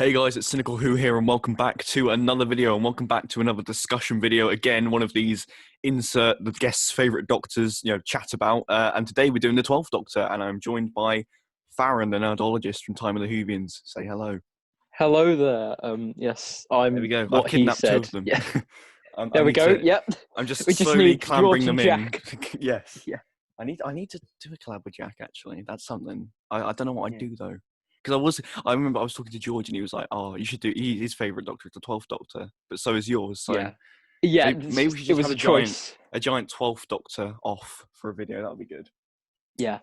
Hey guys, it's Cynical here, and welcome back to another video, and welcome back to another discussion video. Again, one of these insert the guest's favourite doctors, chat about. And today we're doing the 12th Doctor, and I'm joined by Farren, the Nerdologist from Time of the Whovians. Say hello. Hello there. Yes, I'm. There we go. What I've he kidnapped two said. of them. Yeah. There we go. Yep. I'm just We just slowly need clambering George them and in. Jack. Yes. Yeah. I need to do a collab with Jack. Actually, that's something. I don't know what I'd do though. Because I remember I was talking to George and he was like, "Oh, you should do." His favorite Doctor is the 12th Doctor, but so is yours. So yeah. maybe we should just have a giant 12th Doctor off for a video. That would be good. Yeah.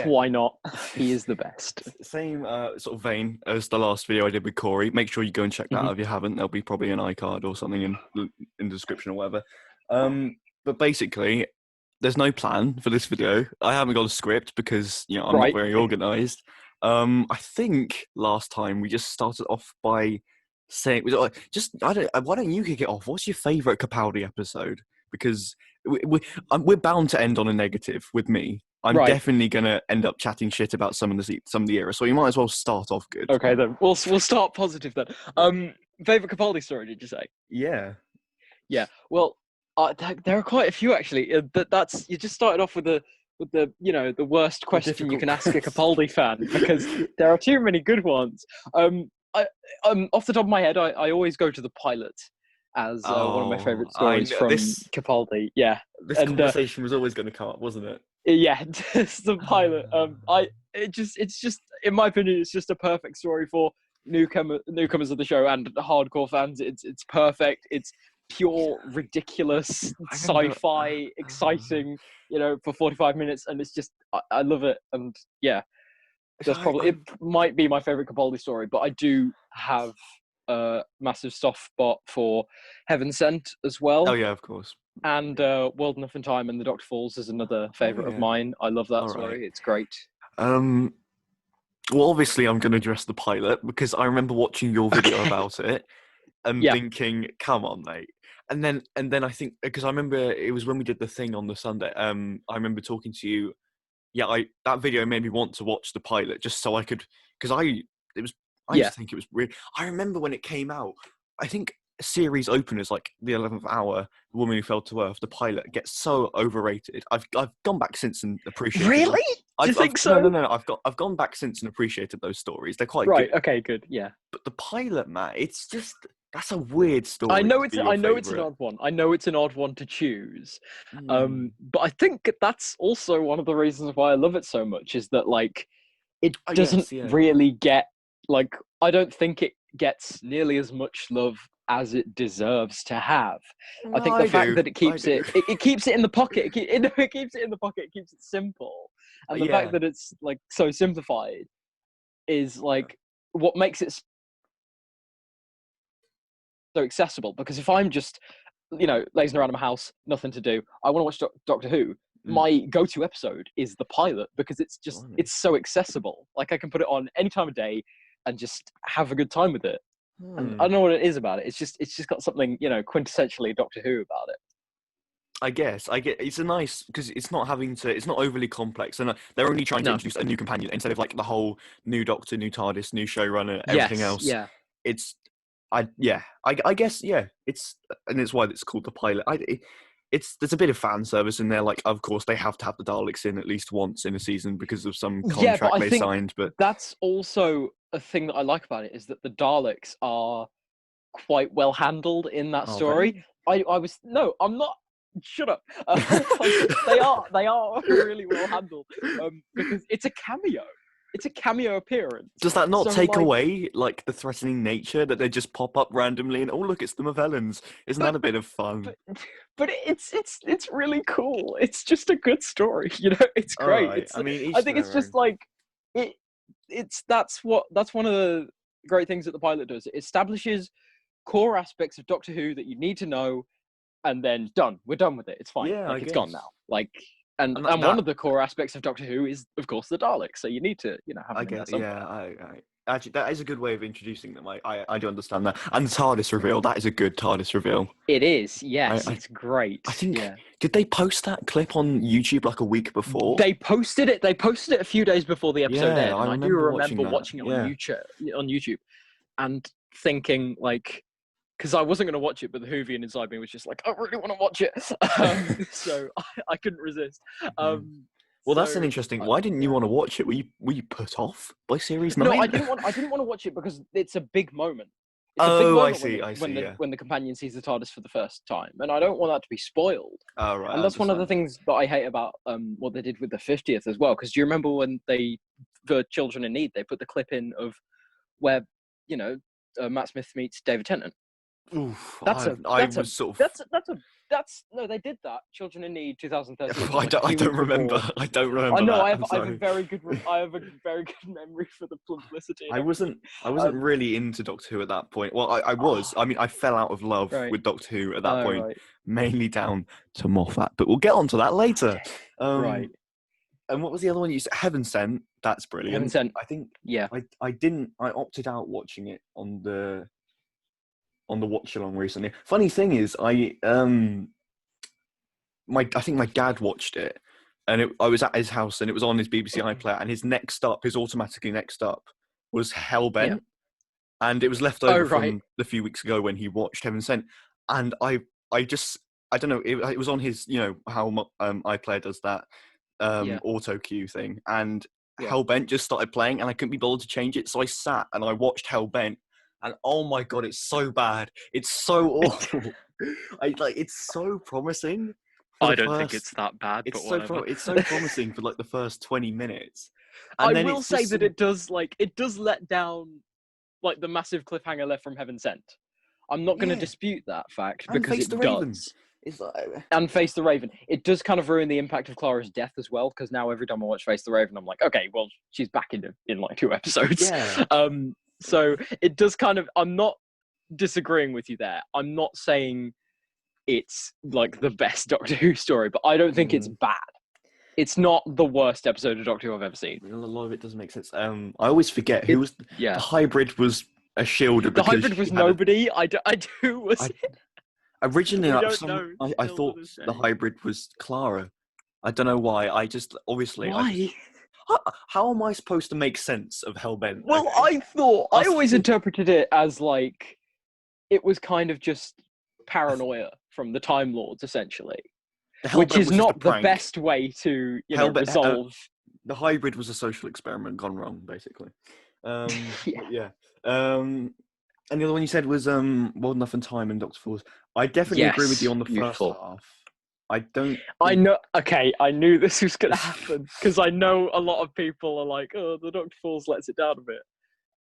Why not? He is the best. Same sort of vein as the last video I did with Corey. Make sure you go and check that out if you haven't. There'll be probably an iCard or something in the description or whatever. But basically, there's no plan for this video. I haven't got a script because I'm not very organised. I think last time we just started off by saying, why don't you kick it off? What's your favourite Capaldi episode? Because we're bound to end on a negative with me. I'm definitely gonna end up chatting shit about some of the era, so you might as well start off good. Okay, then we'll start positive then. Favorite Capaldi story? Did you say? Yeah. Yeah. Well, there are quite a few actually. That's you just started off with the worst question you can ask a Capaldi fan, because there are too many good ones. Off the top of my head, I always go to the pilot as one of my favourite stories from Capaldi. Yeah, this conversation was always going to come up, wasn't it? Yeah, it's the pilot. It's just in my opinion, it's just a perfect story for newcomers of the show and hardcore fans. It's perfect. It's pure, ridiculous, sci-fi, exciting, for 45 minutes, and it's just, I love it, and yeah, it might be my favourite Capaldi story, but I do have a massive soft spot for Heaven Sent as well. Oh yeah, of course. And World Enough in Time and The Doctor Falls is another favourite of mine. I love that story. It's great. Well, obviously I'm going to address the pilot, because I remember watching your video about it and thinking, come on, mate. And then I think, because I remember it was when we did the thing on the Sunday, I remember talking to you. Yeah, that video made me want to watch the pilot just so I could, because I used to think it was weird. I remember when it came out, I think series openers like The 11th Hour, The Woman Who Fell to Earth, the pilot gets so overrated. I've gone back since and appreciated. Really? Do you think so? No. I've gone back since and appreciated those stories. They're quite good. Okay, good. Yeah. But the pilot, man, it's just, that's a weird story. I know it's an odd one. I know it's an odd one to choose. But I think that's also one of the reasons why I love it so much, is that it doesn't really get, I don't think it gets nearly as much love as it deserves to have. I think the fact that it keeps it keeps it in the pocket. It keeps it in the pocket. It keeps it simple, and the fact that it's so simplified is what makes it so accessible. Because if I'm just lazing around in my house, nothing to do, I want to watch Doctor Who. My go-to episode is the pilot, because it's just it's so accessible. I can put it on any time of day and just have a good time with it. And I don't know what it is about it. It's just got something quintessentially Doctor Who about it. I guess it's a nice, because it's not overly complex, and they're only trying to introduce a new companion instead of the whole new Doctor, new TARDIS, new showrunner, everything else. Yeah. I guess it's why it's called the pilot. There's a bit of fan service in there. Of course, they have to have the Daleks in at least once in a season because of some contract they signed. But that's also a thing that I like about it, is that the Daleks are quite well handled in that story. Really? I'm not. Shut up. They are really well handled, because it's a cameo. It's a cameo appearance. Does that not take away the threatening nature that they just pop up randomly and look, it's the Movellans? Isn't that a bit of fun? But it's really cool. It's just a good story. It's great. Right. I think it's just that's one of the great things that the pilot does. It establishes core aspects of Doctor Who that you need to know, and then done. We're done with it. It's fine. Yeah, it's gone now. And one of the core aspects of Doctor Who is, of course, the Daleks. So you need to, have them in there somewhere. Actually, that is a good way of introducing them. I do understand that. And the TARDIS reveal, that is a good TARDIS reveal. It is, yes. It's great. I think, did they post that clip on YouTube a week before? They posted it a few days before the episode aired. And I do remember watching it on YouTube. and thinking like, because I wasn't going to watch it, but the Whovian inside me was just like, I really want to watch it. So I couldn't resist. Well, that's an interesting. Why didn't you want to watch it? Were you put off by series 9? No, I didn't want to watch it because it's a big moment. It's a big moment I see. When the companion sees the TARDIS for the first time, and I don't want that to be spoiled. Oh, right. And that's one of the things that I hate about what they did with the 50th as well. Because do you remember when for Children in Need, they put the clip in of where Matt Smith meets David Tennant. Oof, No, they did that. Children in Need, 2013. I don't remember. I don't remember. I know. I have a very good memory for the publicity. I wasn't really into Doctor Who at that point. Well, I was. I mean, I fell out of love with Doctor Who at that point, mainly down to Moffat. But we'll get onto that later. Right. And what was the other one you said? Heaven Sent. That's brilliant. Heaven Sent. I think. Yeah. I opted out watching it on the watch along recently. Funny thing is, I think my dad watched it, and I was at his house, and it was on his BBC iPlayer, and his automatically next up was Hellbent, and it was left over from the few weeks ago when he watched Heaven Sent, and I don't know, it was on his, how iPlayer does that auto cue thing, and Hellbent just started playing, and I couldn't be bothered to change it, so I sat and I watched Hellbent. And oh my god, it's so bad. It's so awful. It's so promising. I don't think it's that bad. It's but so it's so promising for like the first 20 minutes. And I will say that it does let down like the massive cliffhanger left from Heaven Sent. I'm not going to dispute that fact because it does. And Face the Raven. It does kind of ruin the impact of Clara's death as well, because now every time I watch Face the Raven, I'm like, okay, well, she's back in like 2 episodes. Yeah. So it does kind of. I'm not disagreeing with you there. I'm not saying it's like the best Doctor Who story, but I don't think it's bad. It's not the worst episode of Doctor Who I've ever seen. A lot of it doesn't make sense. I always forget who was. The hybrid was a shield. The hybrid was nobody. Originally, I thought the hybrid was Clara. I don't know why. I just obviously. Why? How am I supposed to make sense of Hellbent? Well, I always interpreted it as like it was kind of just paranoia from the Time Lords, essentially, which is not the best way to resolve. The hybrid was a social experiment gone wrong, basically. Yeah. And the other one you said was World Enough and Time and Doctor Falls. I definitely agree with you on the first half. I know. Okay, I knew this was going to happen because I know a lot of people are like, "Oh, the Doctor Falls lets it down a bit,"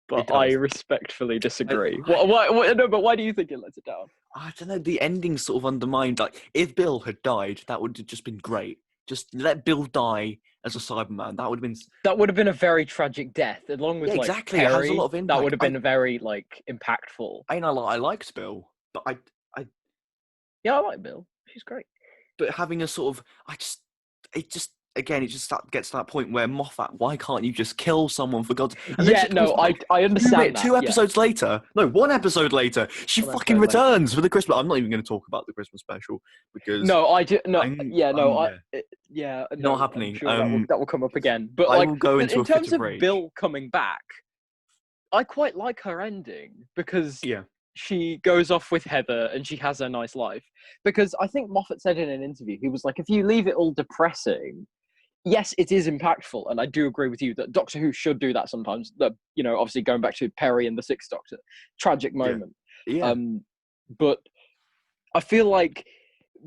but I respectfully disagree. Why? No, but why do you think it lets it down? I don't know. The ending sort of undermined. Like, if Bill had died, that would have just been great. Just let Bill die as a Cyberman. That would have been a very tragic death, along with exactly. Perry, it has a lot of impact. That would have been very impactful. I liked Bill, but I like Bill. She's great. But having a sort of, it just gets to that point where Moffat, why can't you just kill someone for God's? I understand that. 2 episodes later, no, 1 episode later, she fucking returns for the Christmas. I'm not even going to talk about the Christmas special because not happening. Sure that will come up again. But I will go into in terms of Bill coming back, I quite like her ending because she goes off with Heather and she has a nice life. Because I think Moffat said in an interview, he was like, if you leave it all depressing, yes, it is impactful. And I do agree with you that Doctor Who should do that sometimes. That, obviously going back to Perry and the Sixth Doctor, tragic moment. Yeah. But I feel like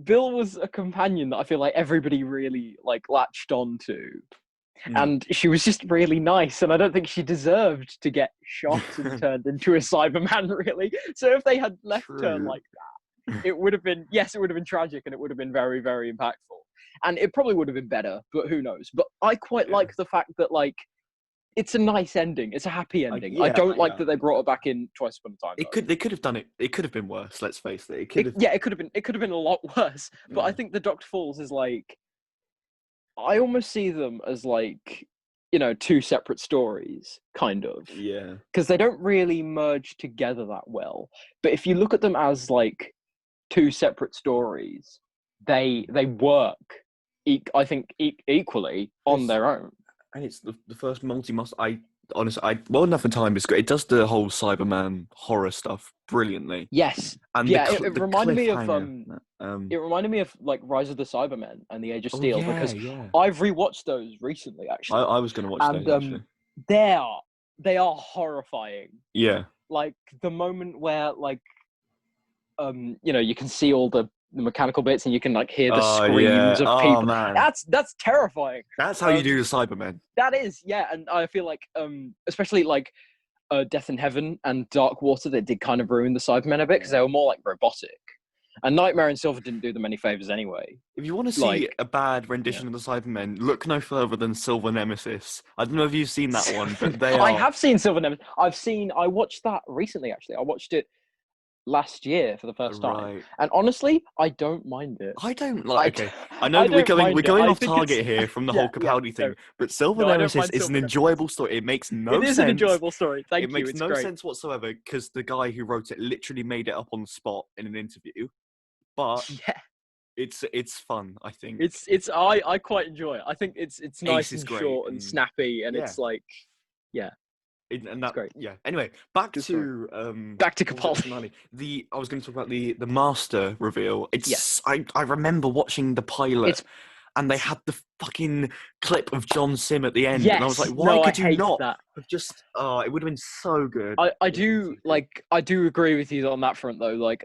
Bill was a companion that I feel like everybody really latched on to. And she was just really nice, and I don't think she deserved to get shot and turned into a Cyberman, really. So if they had left her like that, it would have been tragic, and it would have been very, very impactful. And it probably would have been better, but who knows? But I quite like the fact that, it's a nice ending. It's a happy ending. I don't like that they brought her back in Twice Upon a Time. They could have done it. It could have been worse. Let's face it. It could have been a lot worse. But I think the Doctor Falls is I almost see them as 2 separate stories, kind of. Yeah. Because they don't really merge together that well. But if you look at them as 2 separate stories, they work, I think, equally on their own. And it's the first multi-master. honestly, Well Enough in Time is great. It does the whole Cyberman horror stuff brilliantly. Yes. And Yeah, the it reminded me of cliffhanger. it reminded me of like Rise of the Cybermen and the Age of Oh Steel, yeah, because yeah. I've rewatched those recently actually. I was going to watch those actually. They are horrifying. Yeah. Like the moment where like you can see all the mechanical bits and you can like hear the screams of people. Man. That's terrifying. That's how you do the Cybermen. That is, yeah, and I feel like especially like Death in Heaven and Dark Water, they did kind of ruin the Cybermen a bit because they were more like robotic. And Nightmare in Silver didn't do them any favors anyway. If you want to see a bad rendition of the Cybermen, look no further than Silver Nemesis. I don't know if you've seen that one, but I have seen Silver Nemesis. I watched that recently, actually. I watched it last year for the first time. And honestly, I don't mind it. I don't like okay. I know we're going off target here from the whole Capaldi thing, but Silver Nemesis is an enjoyable story. It makes no sense. It is an enjoyable story. Thank you. It makes no sense whatsoever because the guy who wrote it literally made it up on the spot in an interview. But it's fun, I think. I quite enjoy it. I think it's nice and short and snappy, and it's like and that's great. Yeah. Anyway, back to Capaldi. I was going to talk about the master reveal. I remember watching the pilot, and they had the fucking clip of John Sim at the end, and I was like, why could you not have just? Oh, it would have been so good. I do agree with you on that front though. Like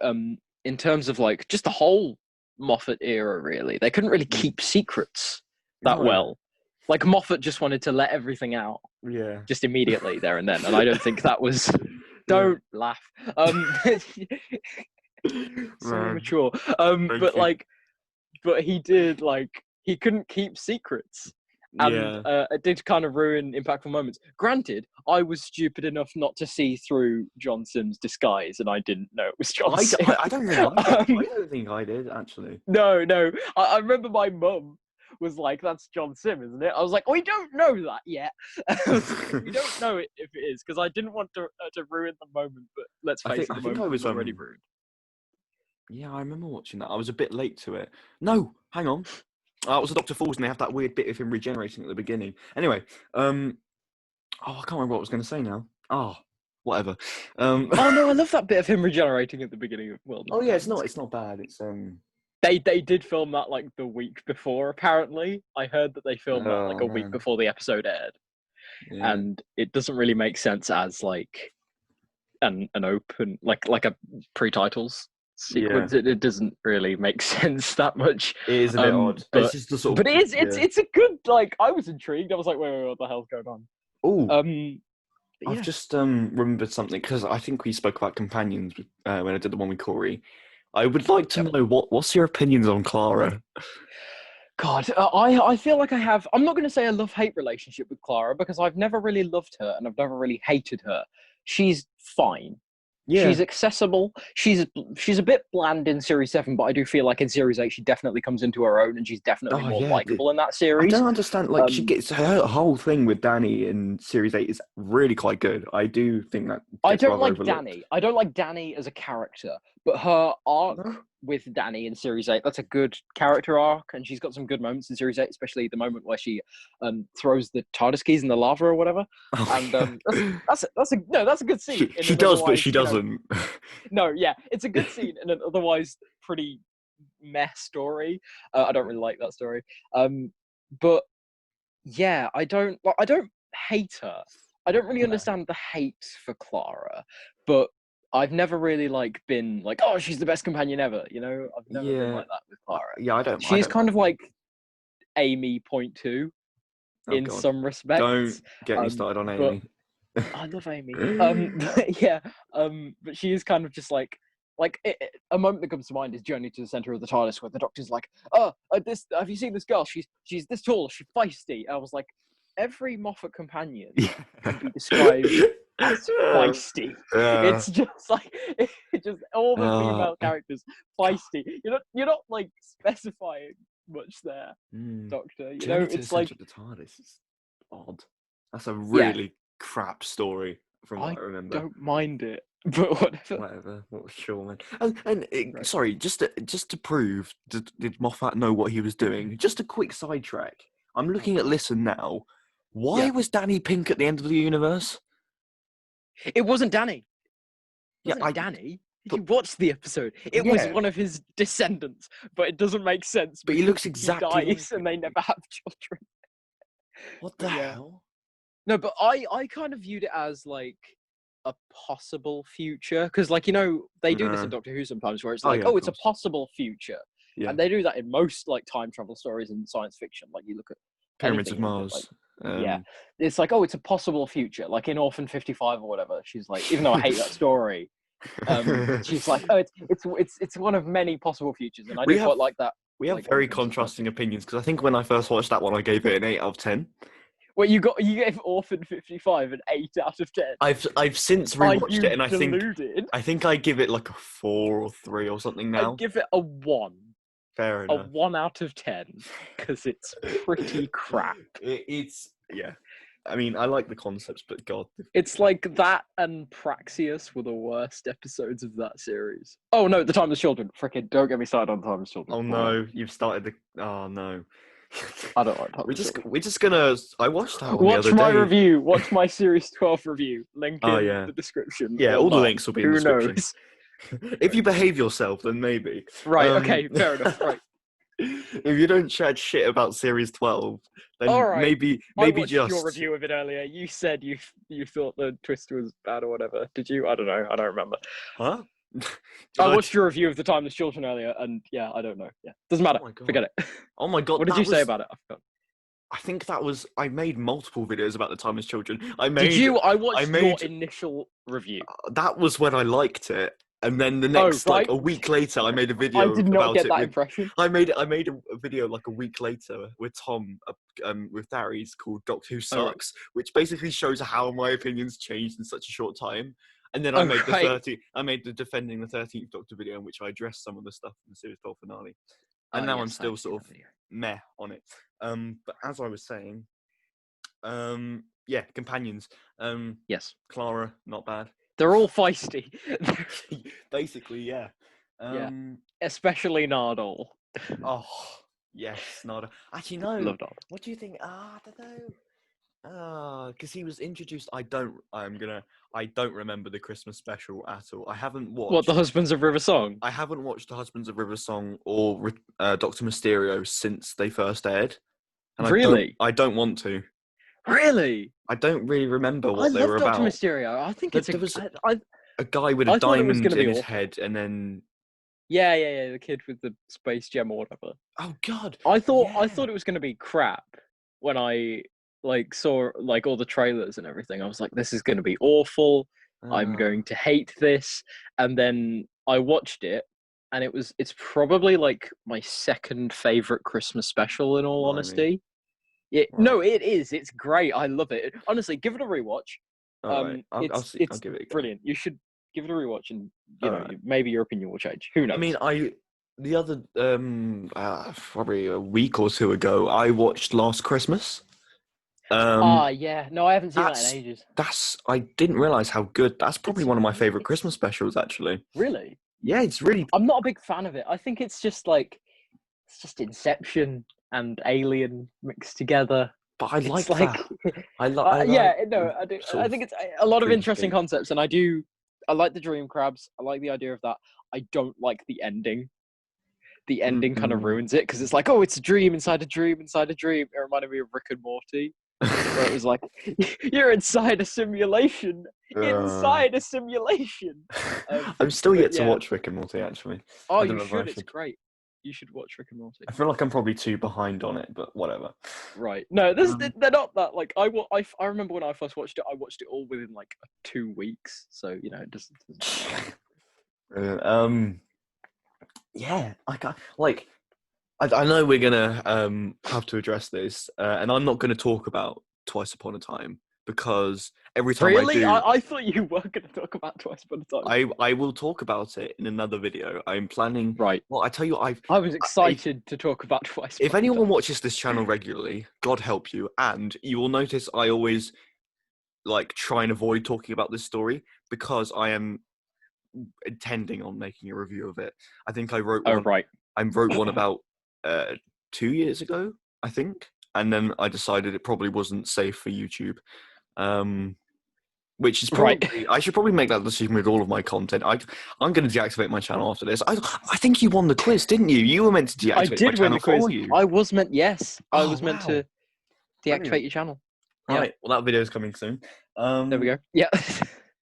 in terms of like just the whole Moffat era, really, they couldn't really keep secrets that well. Like Moffat just wanted to let everything out, just immediately there and then, and I don't think that was. Don't laugh. So mature. But he did he couldn't keep secrets. And it did kind of ruin impactful moments. Granted, I was stupid enough not to see through John Sim's disguise, and I didn't know it was John Sim. I don't think I did, actually. No. I remember my mum was like, "That's John Sim, isn't it?" I was like, "We don't know that yet. We don't know if it is," because I didn't want to ruin the moment. But let's face it, the moment was already ruined. Yeah, I remember watching that. I was a bit late to it. No, hang on. It was a Dr. Falls, and they have that weird bit of him regenerating at the beginning. Anyway, I can't remember what I was going to say now. Oh, whatever. Oh no, I love that bit of him regenerating at the beginning of World. Oh yeah, it's not bad. It's They did film that like the week before. Apparently, I heard that they filmed that like a week before the episode aired, and it doesn't really make sense as like an open like a pre-titles sequence. It doesn't really make sense that much. It is a bit odd. But, it's just the sort of, but it's a good I was intrigued. I was like, wait, what the hell's going on? Oh, I've just remembered something because I think we spoke about companions when I did the one with Corey. I would like to know what's your opinions on Clara? God, I feel like I have. I'm not going to say a love-hate relationship with Clara because I've never really loved her and I've never really hated her. She's fine. Yeah. She's accessible. She's a bit bland in Series 7, but I do feel like in Series 8 she definitely comes into her own and she's definitely more likable in that series. I don't understand. She gets her whole thing with Danny in Series 8 is really quite good. I do think that. I don't like Danny. I don't like Danny as a character, but her arc with Danny in Series 8, that's a good character arc, and she's got some good moments in Series 8, especially the moment where she throws the TARDIS keys in the lava or whatever. And that's a good scene. She does, but she doesn't. It's a good scene in an otherwise pretty meh story. I don't really like that story. But yeah, I don't hate her. I don't really understand the hate for Clara, but I've never really been like, oh, she's the best companion ever. You know, I've never been like that with Clara. Yeah, I don't. She's kind of like Amy .2 in some respects. Don't get me started on Amy. I love Amy. But she is kind of just a moment that comes to mind is Journey to the Center of the TARDIS, where the Doctor's like, "Oh, have you seen this girl? She's this tall. She's feisty." I was like, every Moffat companion can be described as feisty. It's just all the female characters feisty. You're not specifying much there, Doctor. It's like the TARDIS is odd. That's a really crap story from what I remember. I don't mind it, but whatever. Whatever. Sure, man. And sorry, just to prove, did Moffat know what he was doing? Just a quick sidetrack. I'm looking at Listen now. Why was Danny pink at the end of the universe? It wasn't Danny. It Yeah, wasn't Danny. You watched the episode. It Yeah. was one of his descendants, but it doesn't make sense. But he because looks exactly dies like and they never have children. What the hell? No, but I kind of viewed it as like a possible future because, like, you know, they do this in Doctor Who sometimes, where it's like, yeah, it's a possible future, Yeah. and they do that in most like time travel stories in science fiction. Like, you look at Pyramids of anything, Mars. yeah, it's like, it's a possible future. Like in Orphan 55 or whatever, she's like, even though I hate that story, she's like, it's one of many possible futures, and I do quite like that. We have very contrasting opinions because I think when I first watched that one, I gave it an 8 out of 10. Well, you gave Orphan 55 an 8 out of 10. I've since rewatched it, and I think I give it like a 4 or 3 or something now. I give it a 1. Fair enough. A 1 out of 10 because it's pretty crap. It's I mean, I like the concepts, but God, it's like that and Praxius were the worst episodes of that series. Oh no, The Timeless Children. Frickin' don't get me started on The Timeless Children. Oh no, you've started the. Oh no. I don't like Timeless Children. We're just gonna. I watched that one Watch the other my day. review. Watch my Series 12 review. Link in the description. Yeah, all the links will be in the description. Knows? If you behave yourself, then maybe. Right. Okay. Fair enough. Right. If you don't chat shit about Series 12, then maybe I watched your review of it earlier. You said you thought the twist was bad or whatever. Did you? I don't know. I don't remember. Huh? I watched your review of The Timeless Children earlier, and yeah, I don't know. Yeah, doesn't matter. Forget it. Oh my God! What did you say about it? I forgot. I think that was. I made multiple videos about The Timeless Children. Did you? I watched your initial review. That was when I liked it. And then the next, like a week later, I made a video about it. I did not get that impression. I made a video like a week later with Tom, with Darius, called Doctor Who Sucks, which basically shows how my opinions changed in such a short time. And then I made the Defending the 13th Doctor video, in which I addressed some of the stuff in the Series 12 finale. And now I'm still sort of meh on it. But as I was saying, companions. Yes. Clara, not bad. They're all feisty. Basically, yeah. Especially Nardole. Oh, yes, Nardole. Actually, no. Love Nardole. What do you think? I don't know. Because he was introduced. I don't remember the Christmas special at all. I haven't watched. What, The Husbands of River Song? I haven't watched The Husbands of River Song or Doctor Mysterio since they first aired. And really? I don't want to. Really? I don't really remember what they were about. Dr. Mysterio. I think there was a guy with a diamond in his head, and then yeah, the kid with the space gem or whatever. Oh God! I thought it was going to be crap when I saw all the trailers and everything. I was like, this is going to be awful. I'm going to hate this. And then I watched it, and it's probably like my second favorite Christmas special. In all honesty. No, it is. It's great. I love it. Honestly, give it a rewatch. I'll give it a go. Brilliant. You should give it a rewatch, and maybe your opinion will change. Who knows? I mean, the other probably a week or two ago, I watched Last Christmas. Yeah. No, I haven't seen that in ages. I didn't realize how good. That's probably one of my favorite Christmas specials, actually. Really? Yeah, it's really. I'm not a big fan of it. I think it's just Inception and Alien mixed together. But I like that. I do. I think it's a lot of interesting concepts, and I like the dream crabs. I like the idea of that. I don't like the ending. The ending kind of ruins it, because it's like, it's a dream inside a dream inside a dream. It reminded me of Rick and Morty, where it was like, you're inside a simulation. Inside a simulation. I'm still yet to watch Rick and Morty, actually. Oh, you should. It's great. You should watch Rick and Morty. I feel like I'm probably too behind on it, but whatever. Right. No, they're not that. Like, I remember when I first watched it, I watched it all within 2 weeks. So, it doesn't yeah, I know we're gonna have to address this, and I'm not gonna talk about Twice Upon a Time, because every time I do... I thought you were going to talk about Twice Upon a Time. I will talk about it in another video. I'm planning... Right. Well, I tell you, I was excited to talk about Twice Upon a Time. If anyone watches this channel regularly, God help you, and you will notice I always, try and avoid talking about this story, because I am intending on making a review of it. I think I wrote one... Oh, right. I wrote one about 2 years ago, I think. and then I decided it probably wasn't safe for YouTube. Which is probably right. I should probably make that decision with all of my content. I'm going to deactivate my channel after this. I think you won the quiz, didn't you? You were meant to deactivate my channel for you. I was meant, yes. I was meant to deactivate your channel. Yeah. Right. Well, that video is coming soon. There we go. Yeah.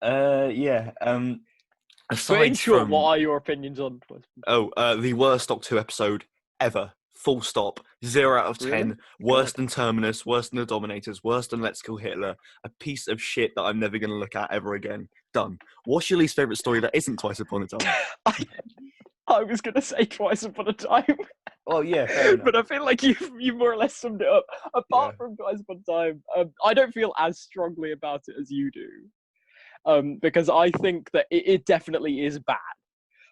Yeah. But in short, what are your opinions on? The worst Doctor Who episode ever. Full stop. 0 out of 10. Really? Worse than Terminus, worse than The Dominators, worse than Let's Kill Hitler. A piece of shit that I'm never going to look at ever again. Done. What's your least favourite story that isn't Twice Upon a Time? I was going to say Twice Upon a Time. Oh, yeah, fair enough. But I feel like you more or less summed it up. Apart from Twice Upon a Time, I don't feel as strongly about it as you do. Because I think that it definitely is bad.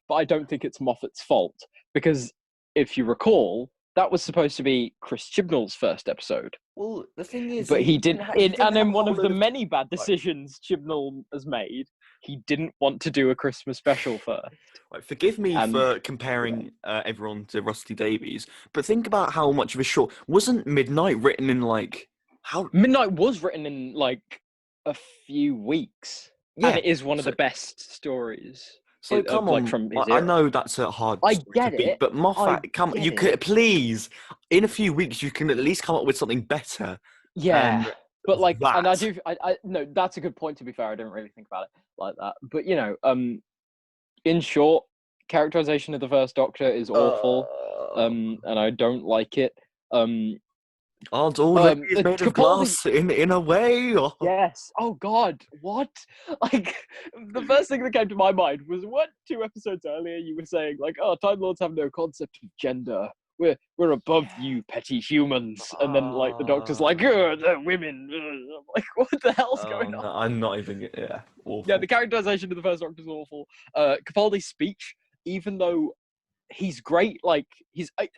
But I don't think it's Moffat's fault. Because if you recall, that was supposed to be Chris Chibnall's first episode. Well, the thing is... But he didn't... And then one of the many bad decisions Chibnall has made, he didn't want to do a Christmas special first. Right, forgive me for comparing everyone to Rusty Davies, but think about how much of a short... Wasn't Midnight written in, Midnight was written in, a few weeks. Yeah, and it is one of the best stories. So come on, from I know that's a hard story to beat, but Moffat, you could please, in a few weeks, you can at least come up with something better. Yeah, but and I do, no, that's a good point. To be fair, I didn't really think about it like that. But in short, characterization of the First Doctor is awful, and I don't like it. Aren't all ladies made of glass in a way? Or... Yes. Oh God, what? The first thing that came to my mind was what 2 episodes earlier you were saying Time Lords have no concept of gender. We're above you petty humans, and then the Doctor's they're women. I'm what the hell's going on? I'm not even. Yeah. Awful. Yeah, the characterization of the First Doctor is awful. Capaldi's speech, even though he's great, he's a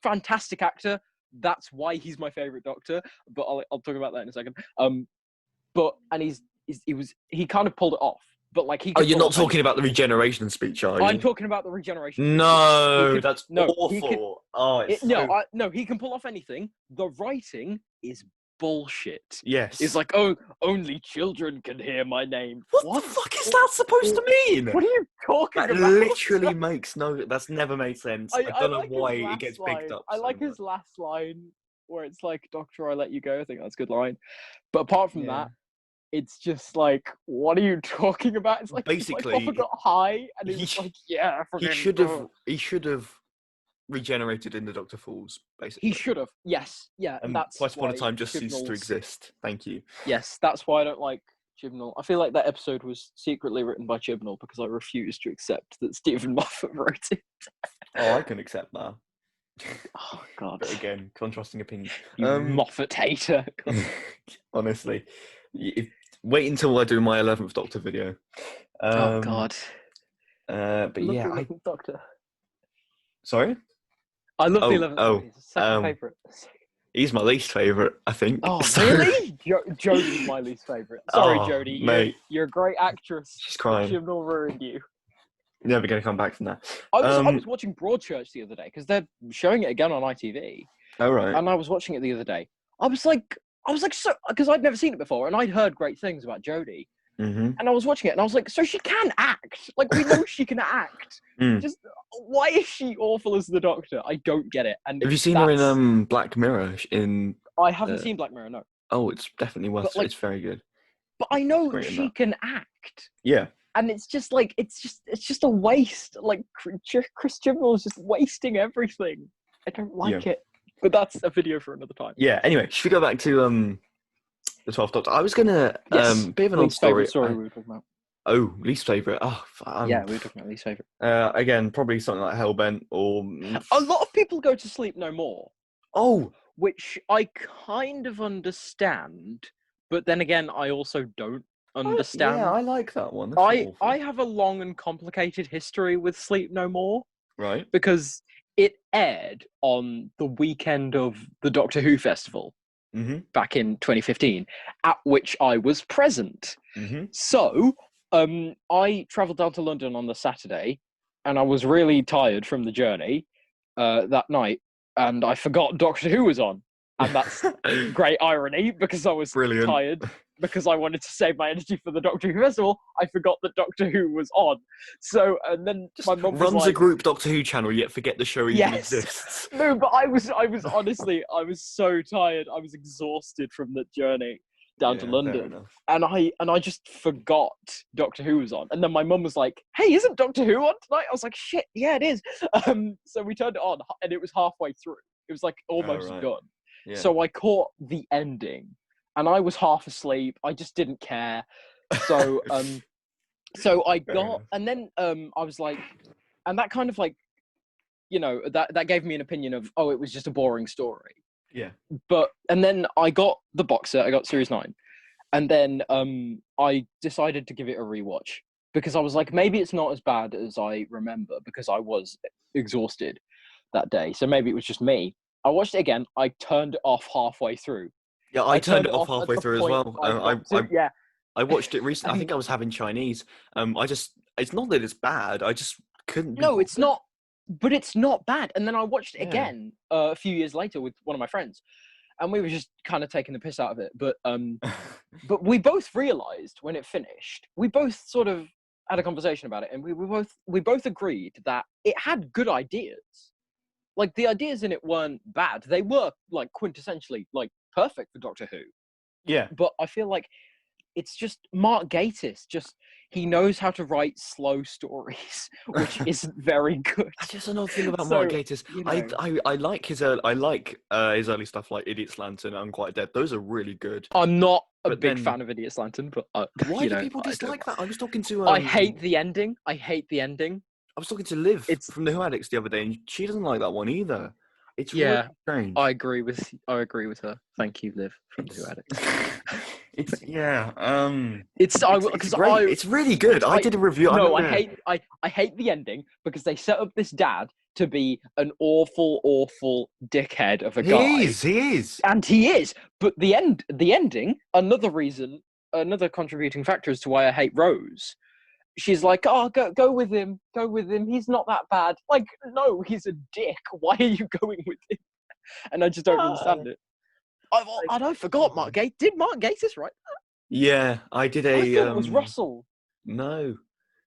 fantastic actor. That's why he's my favorite Doctor, but I'll talk about that in a second. He kind of pulled it off, but you're not talking about the regeneration speech, are you? I'm talking about the regeneration. No, that's awful. He can pull off anything. The writing is bullshit. Yes, it's only children can hear my name. What the fuck is that supposed to mean? What are you talking about? Literally makes no. That's never made sense. I don't know why it gets picked up. I like his last line where it's Doctor, I let you go. I think that's a good line. But apart from that, it's just what are you talking about? It's basically Moffat got high and it's he should have regenerated in the Doctor Falls, basically. He should have. Yes. Yeah. And that's Twice Upon a Time just ceased to exist. Thank you. Yes, that's why I don't like Chibnall. I feel like that episode was secretly written by Chibnall because I refuse to accept that Stephen Moffat wrote it. Oh, I can accept that. Oh God! But again, contrasting opinions. You Moffat hater. Honestly, wait until I do my 11th Doctor video. Oh God! But the 11th Doctor. Sorry. I love the 11th. He's second favourite. He's my least favourite, I think. Oh, really? Jodie's my least favourite. Sorry, Jodie. Mate. You're a great actress. She's crying. Chibnall ruined you. You're never going to come back from that. I was watching Broadchurch the other day because they're showing it again on ITV. Oh, right. And I was watching it the other day. I was so, because I'd never seen it before and I'd heard great things about Jodie. Mm-hmm. And I was watching it and I was so she can act. We know she can act. Just why is she awful as the Doctor? I don't get it. And have you seen her in Black Mirror? I haven't seen Black Mirror, no. Oh, it's definitely worth. It's very good. But I know she can act. Yeah. And it's just it's just a waste. Chris Chibnall is just wasting everything. I don't like it. But that's a video for another time. Yeah. Anyway, should we go back to the 12th Doctor? I was gonna bit of an old story. Story we were talking about. Oh, least favourite. Oh, yeah, we were talking about least favourite. Again, probably something like Hellbent or... A lot of people go to Sleep No More. Oh! Which I kind of understand, but then again, I also don't understand. Yeah, I like that one. I have a long and complicated history with Sleep No More. Right. Because it aired on the weekend of the Doctor Who Festival. Mm-hmm. Back in 2015, at which I was present. Mm-hmm. So... I travelled down to London on the Saturday, and I was really tired from the journey that night, and I forgot Doctor Who was on. And that's great irony because I was Brilliant. tired because I wanted to save my energy for the Doctor Who festival. I forgot that Doctor Who was on. So, and then Just my mum was runs like, a group Doctor Who channel, yet forget the show even exists. No, but I was honestly, I was so tired. I was exhausted from the journey down to London. And I just forgot Doctor Who was on. And then my mum was like, hey, isn't Doctor Who on tonight? I was like, shit, yeah, it is. So we turned it on and it was halfway through. It was like almost done. Yeah. So I caught the ending and I was half asleep. I just didn't care. So so I got, and then I was like, and that kind of like, you know, that gave me an opinion of, oh, it was just a boring story. Yeah. And then I got the box set, I got Series 9. And then I decided to give it a rewatch because I was like, maybe it's not as bad as I remember because I was exhausted that day. So maybe it was just me. I watched it again. I turned it off halfway through. Yeah, I turned it off halfway through as well. I watched it recently. I think I was having Chinese. It's not that it's bad. I just couldn't. No, it's not. But it's not bad. And then I watched it again a few years later with one of my friends, and we were just kind of taking the piss out of it. But but we both realized when it finished, we both sort of had a conversation about it, and we both agreed that it had good ideas. Like the ideas in it weren't bad. They were like quintessentially like perfect for Doctor Who. Yeah. But I feel like it's just Mark Gatiss. He knows how to write slow stories, which isn't very good. That's just another thing about Mark Gatiss. You know, I like his early stuff like Idiot's Lantern and Unquiet Dead. Those are really good. I'm not a big fan of Idiot's Lantern, but why do people dislike that? I was talking to. I hate the ending. I was talking to Liv from the Who Addicts the other day, and she doesn't like that one either. It's really strange. I agree with her. Thank you, Liv from the Who Addicts. It's great. It's really good. I did a review. I hate the ending because they set up this dad to be an awful dickhead of a guy. He is, and he is. But the ending. Another contributing factor as to why I hate Rose. She's like, oh, go with him. He's not that bad. Like, no, he's a dick. Why are you going with him? And I just don't understand it. I forgot Mark Gatiss. Did Mark Gatiss write that? Yeah, I did a. I thought it was Russell. No,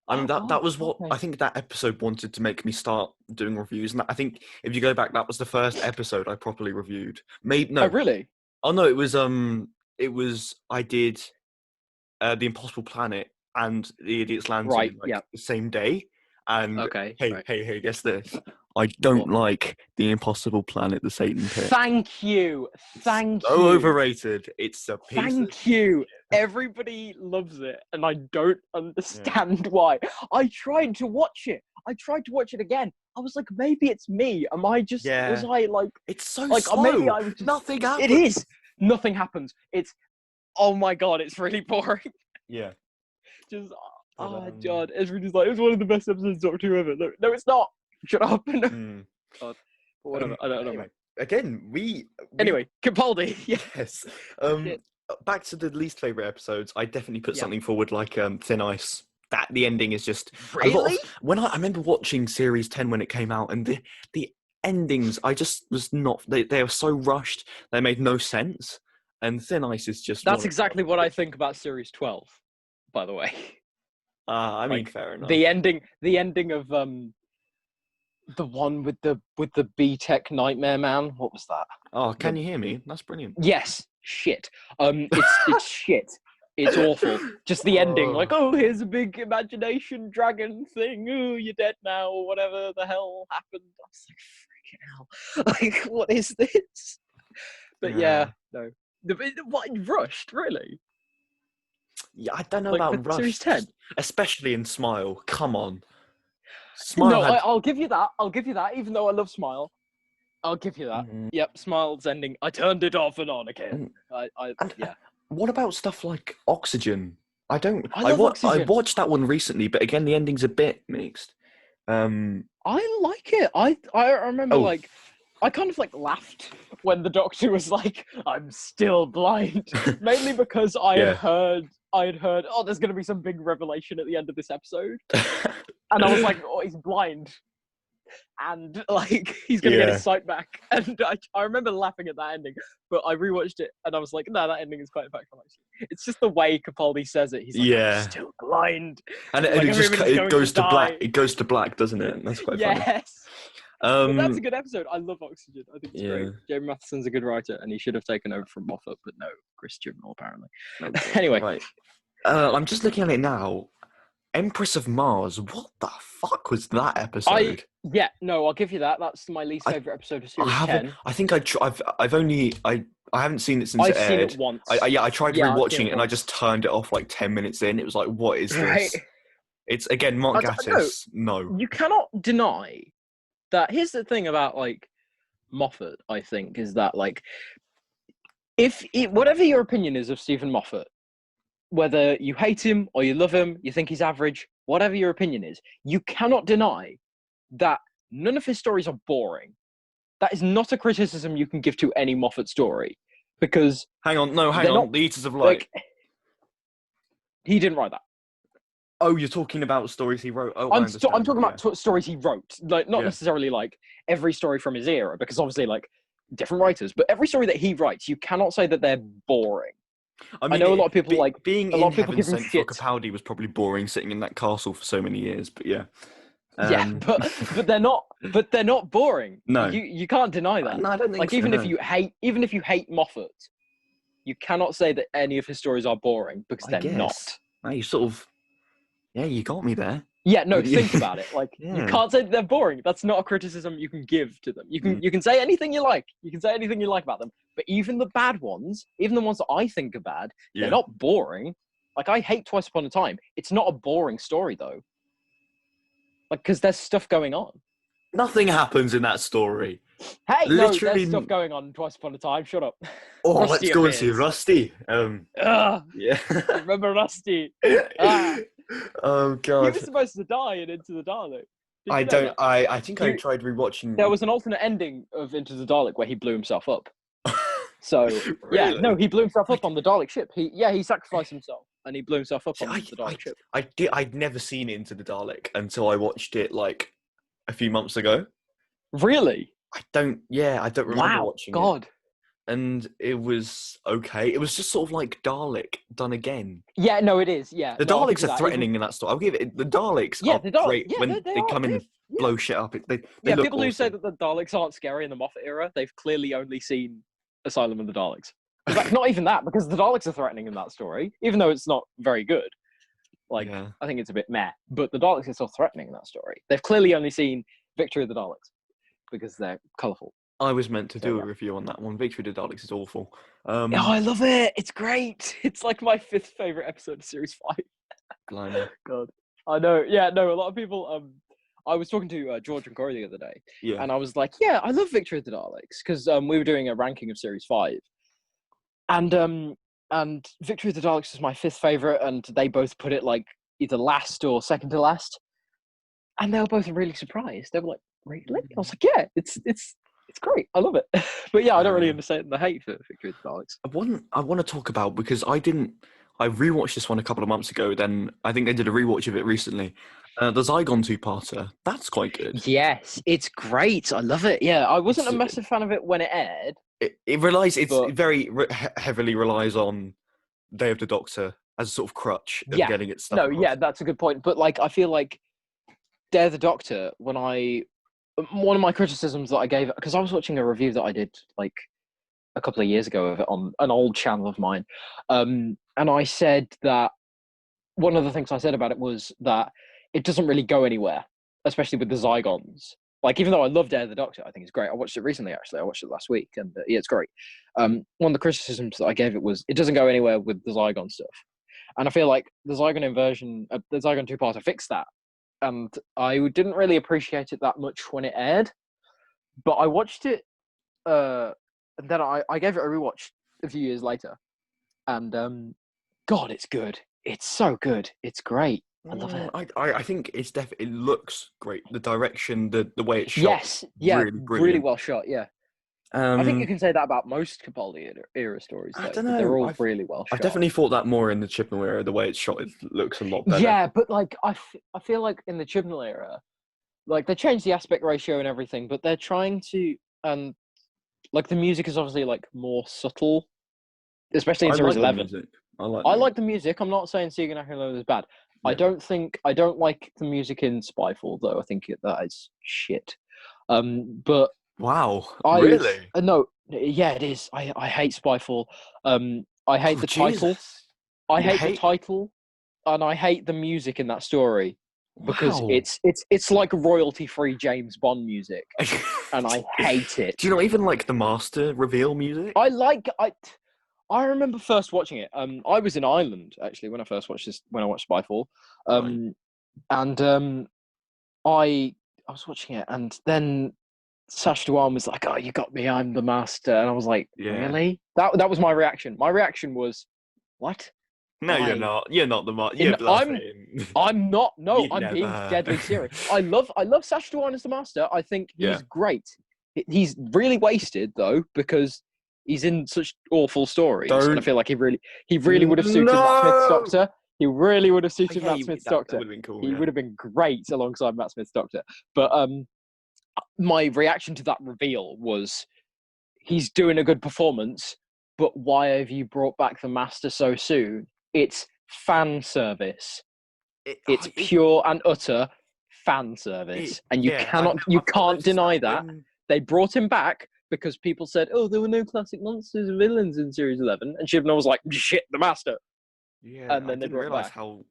I mean that was what I think that episode wanted to make me start doing reviews. And I think if you go back, that was the first episode I properly reviewed. Oh, really? Oh no, it was I did The Impossible Planet and The Idiot's Lantern the same day. And hey, guess this. I don't like The Impossible Planet, The Satan Pit. Thank you. So overrated. It's a piece Thank you. Everybody loves it, and I don't understand why. I tried to watch it again. I was like, maybe it's me. Am I just... Yeah. Was I like... It's so slow. Maybe I was just, nothing happens. It is. Nothing happens. It's... Oh my God, it's really boring. Yeah. Just... Oh, God. Everybody's like, it's one of the best episodes of Doctor Who ever. No, it's not. Shut up. God. But whatever. I don't know. Anyway, again, Anyway, Capaldi. Yes. Back to the least favourite episodes, I definitely put something forward like Thin Ice. That the ending is just... Really? I remember watching Series 10 when it came out, and the endings, I just was not... They were so rushed, they made no sense. And Thin Ice is just... That's exactly what I think about Series 12, by the way. I mean, fair enough. The ending of the one with the B-Tech Nightmare Man. What was that? Oh, can you hear me? That's brilliant. Yes. Shit. It's shit. It's awful. Just the ending, like, oh, here's a big imagination dragon thing. Oh, you're dead now, or whatever the hell happened. I was like, freaking hell. Like, what is this? But no. What, rushed, really? Yeah, I don't know about Rush. Series 10? Especially in Smile. Come on. Smile I'll give you that. Even though I love Smile. I'll give you that. Mm-hmm. Yep, Smile's ending. I turned it off and on again. Yeah. What about stuff like Oxygen? I Oxygen. watched that one recently, but again, the ending's a bit mixed. I like it. I remember I kind of laughed when the Doctor was like, "I'm still blind," mainly because I had heard, oh, there's going to be some big revelation at the end of this episode, and I was like, "Oh, he's blind." and like he's gonna get his sight back. And I remember laughing at that ending, but I rewatched it and I was like, no, that ending is quite impactful. Actually, it's just the way Capaldi says it. He's like, I'm still blind, and like, it goes to black. It goes to black, doesn't it? And that's quite funny. Yes. But that's a good episode. I love Oxygen. I think it's great. Jamie Matheson's a good writer, and he should have taken over from Moffat, but no, Chris Chibnall apparently. Anyway, right. I'm just looking at it now. Empress of Mars. What the fuck was that episode? I'll give you that. That's my least favorite episode of series 10. I think I haven't seen it since it aired. I've seen it once. I tried rewatching it and I just turned it off like 10 minutes in. It was like, what is this? It's again Mark Gatiss. No, you cannot deny that. Here's the thing about like Moffat. I think is that like whatever your opinion is of Stephen Moffat, whether you hate him or you love him, you think he's average, whatever your opinion is, you cannot deny that none of his stories are boring. That is not a criticism you can give to any Moffat story, because hang on, The Eaters of Light. Like, he didn't write that. Oh, you're talking about stories he wrote. Oh, I'm talking about stories he wrote, like not necessarily like every story from his era, because obviously like different writers, but every story that he writes, you cannot say that they're boring. I mean, I know a lot of people like being in Heaven Sent for Capaldi was probably boring, sitting in that castle for so many years. But but they're not. But they're not boring. No, you can't deny that. No, I don't think like so, even if you hate Moffat, you cannot say that any of his stories are boring, because they're not. No, you sort of, you got me there. Yeah, no, think about it. Like you can't say that they're boring. That's not a criticism you can give to them. You can say anything you like. You can say anything you like about them. But even the bad ones, even the ones that I think are bad, they're not boring. Like I hate Twice Upon a Time. It's not a boring story though. Like because there's stuff going on. Nothing happens in that story. Hey, literally, there's stuff going on Twice Upon a Time. Shut up. Oh, Rusty let's go and see Rusty. Yeah. Remember Rusty? Oh god. He was supposed to die in Into the Dalek. I think I tried rewatching. There was an alternate ending of Into the Dalek where he blew himself up. So really? He blew himself up on the Dalek ship. He sacrificed himself and he blew himself up on the Dalek ship. I'd never seen Into the Dalek until I watched it like a few months ago. Really? I don't remember watching it. And it was okay. It was just sort of like Dalek done again. Yeah, no, it is. Yeah, the Daleks are threatening in that story. I'll give it. The Daleks are great when they come in and blow shit up. They look people awesome. Who say that the Daleks aren't scary in the Moffat era, they've clearly only seen Asylum of the Daleks. Like, not even that, because the Daleks are threatening in that story, even though it's not very good. Like, I think it's a bit meh, but the Daleks are still threatening in that story. They've clearly only seen Victory of the Daleks because they're colourful. I was meant to do a review on that one. Victory of the Daleks is awful. I love it. It's great. It's like my 5th favourite episode of Series 5. Blimey. God. I know. Yeah, no, a lot of people... I was talking to George and Corey the other day, and I was like, yeah, I love Victory of the Daleks, because we were doing a ranking of Series 5. And Victory of the Daleks is my 5th favourite, and they both put it like either last or second to last. And they were both really surprised. They were like, really? I was like, yeah, it's great. I love it. But yeah, I don't really understand the hate for Victory of the Daleks. I want to talk about, because I rewatched this one a couple of months ago, then I think they did a rewatch of it recently. The Zygon 2-parter, that's quite good. Yes, it's great. I love it. Yeah, I wasn't a massive fan of it when it aired. Very heavily relies on Day of the Doctor as a sort of crutch of getting its stuff across. Yeah, that's a good point. But like, I feel like Day of the Doctor, one of my criticisms that I gave, because I was watching a review that I did like a couple of years ago of it on an old channel of mine, and I said that one of the things I said about it was that it doesn't really go anywhere, especially with the Zygons. Like, even though I love Day of the Doctor, I think it's great. I watched it recently, actually. I watched it last week, and it's great. One of the criticisms that I gave it was it doesn't go anywhere with the Zygon stuff. And I feel like the Zygon inversion, the Zygon 2-parter fixed that. And I didn't really appreciate it that much when it aired. But I watched it, and then I gave it a rewatch a few years later. And, God, it's good. It's so good. It's great. I love it. I think it's definitely, it looks great. The direction, the way it's shot. Yes, yeah, really well shot. Yeah, I think you can say that about most Capaldi era stories. Though. I don't know. They're all really well shot. I definitely thought that more in the Chibnall era. The way it's shot, it looks a lot better. Yeah, but like I feel like in the Chibnall era, like they changed the aspect ratio and everything, but they're trying to like the music is obviously like more subtle, especially in series 11. I like the music. I'm not saying Sieg and Akilolo is bad. Yeah. I don't like the music in Spyfall though. I think that is shit. But wow, really? No, yeah, it is. I hate Spyfall. I hate the title. I hate the title, and I hate the music in that story because it's like royalty-free James Bond music, and I hate it. Do you not even like the Master reveal music? I remember first watching it. I was in Ireland actually when I first watched this. When I watched Spyfall, and I was watching it, and then Sacha Dhawan was like, "Oh, you got me! I'm the Master," and I was like, "Really?" That was my reaction. My reaction was, "What?" No, you're not. You're not the Master. You're bluffing. I'm not. No, I'm being deadly serious. I love Sacha Dhawan as the Master. I think he's great. He's really wasted though because he's in such awful stories, and I feel like he really would have suited Matt Smith's Doctor. He really would have suited Matt Smith's Doctor. That would have been cool, he would have been great alongside Matt Smith's Doctor. But my reaction to that reveal was, he's doing a good performance, but why have you brought back the Master so soon? It's fan service. It's pure and utter fan service, and you can't deny that. They brought him back because people said, "Oh, there were no classic monsters and villains in Series 11," and Shivna was like, "Shit, the Master." Yeah, and then I didn't realise how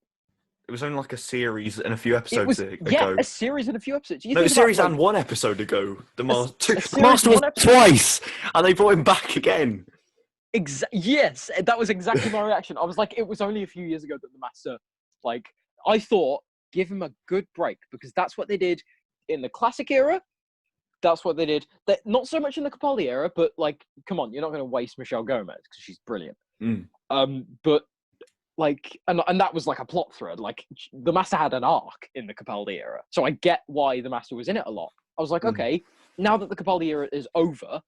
it was only like a series and a few episodes ago. Yeah, a series and a few episodes. A series and one episode ago. The Master was twice, and they brought him back again. Yes, that was exactly my reaction. I was like, it was only a few years ago that the Master, like, I thought, give him a good break, because that's what they did in the classic era. That's what they did. Not so much in the Capaldi era, but like, come on, you're not going to waste Michelle Gomez because she's brilliant. But like, and that was like a plot thread. Like, the Master had an arc in the Capaldi era, so I get why the Master was in it a lot. I was like, okay, now that the Capaldi era is over,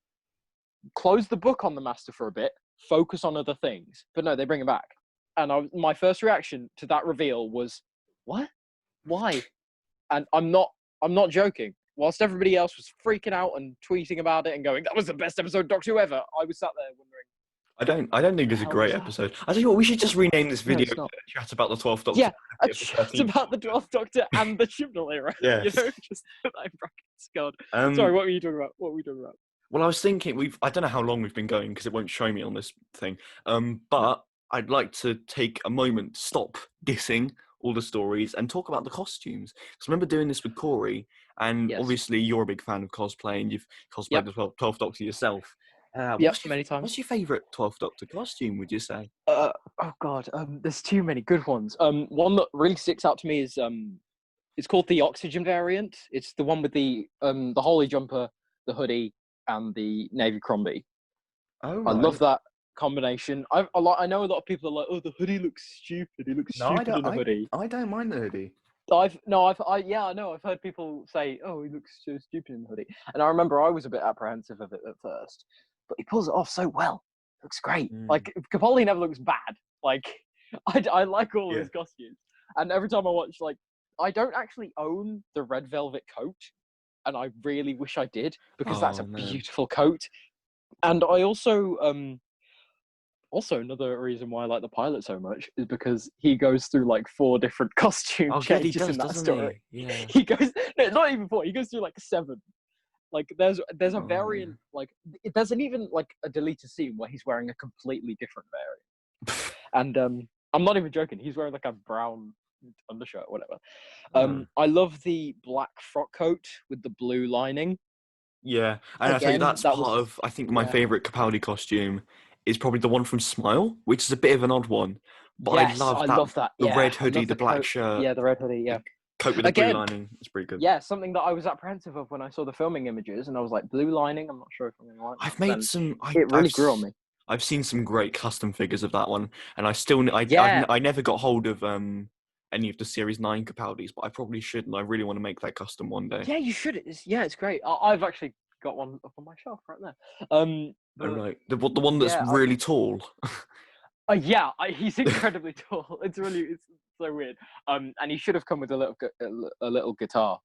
close the book on the Master for a bit, focus on other things. But no, they bring him back, and my first reaction to that reveal was, what? Why? And I'm not joking. Whilst everybody else was freaking out and tweeting about it and going, "That was the best episode of Doctor Who ever," I was sat there wondering, I don't think it's a great episode. I tell you what, we should just rename this video "Chat about the 12th Doctor." Yeah, a chat about the 12th Doctor and the Chibnall era. Yeah, you know, just put that in brackets. God, sorry, what were you talking about? Well, I was thinking I don't know how long we've been going because it won't show me on this thing. But I'd like to take a moment to stop dissing all the stories and talk about the costumes. Because I remember doing this with Corey, and obviously you're a big fan of cosplay, and you've cosplayed the 12th Doctor yourself. Many times. What's your favourite 12th Doctor costume, would you say? Oh God, there's too many good ones. One that really sticks out to me is it's called the Oxygen variant. It's the one with the holly jumper, the hoodie, and the navy Crombie. Oh, right. I love that combination. I know a lot of people are like, "Oh, the hoodie looks stupid. He looks stupid in the hoodie." I don't mind the hoodie. I've heard people say, "Oh, he looks so stupid in the hoodie," and I remember I was a bit apprehensive of it at first, but he pulls it off so well. It looks great. Like, Capaldi never looks bad. Like, I like all of his costumes, and every time I watch, like, I don't actually own the red velvet coat, and I really wish I did, because that's a beautiful coat. And I also another reason why I like the pilot so much is because he goes through like 4 different costume changes in that story. Yeah. He goes, no, not even 4. He goes through like 7. Like, there's a variant. Like, there's even like a deleted scene where he's wearing a completely different variant. And I'm not even joking. He's wearing like a brown undershirt or whatever. I love the black frock coat with the blue lining. Yeah, and I think that's part of. I think my favorite Capaldi costume is probably the one from Smile, which is a bit of an odd one. But yes, I love that. The red hoodie, the black shirt. Yeah, the red hoodie, yeah. Coat with the blue lining. It's pretty good. Yeah, something that I was apprehensive of when I saw the filming images, and I was like, blue lining, I'm not sure if I'm going to like that. I've made some... It really grew on me. I've seen some great custom figures of that one, and I never got hold of any of the Series 9 Capaldis, but I probably should, and I really want to make that custom one day. Yeah, you should. It's great. I've actually got one up on my shelf right there. Right. The one that's really tall. He's incredibly tall. It's so weird. And he should have come with a little guitar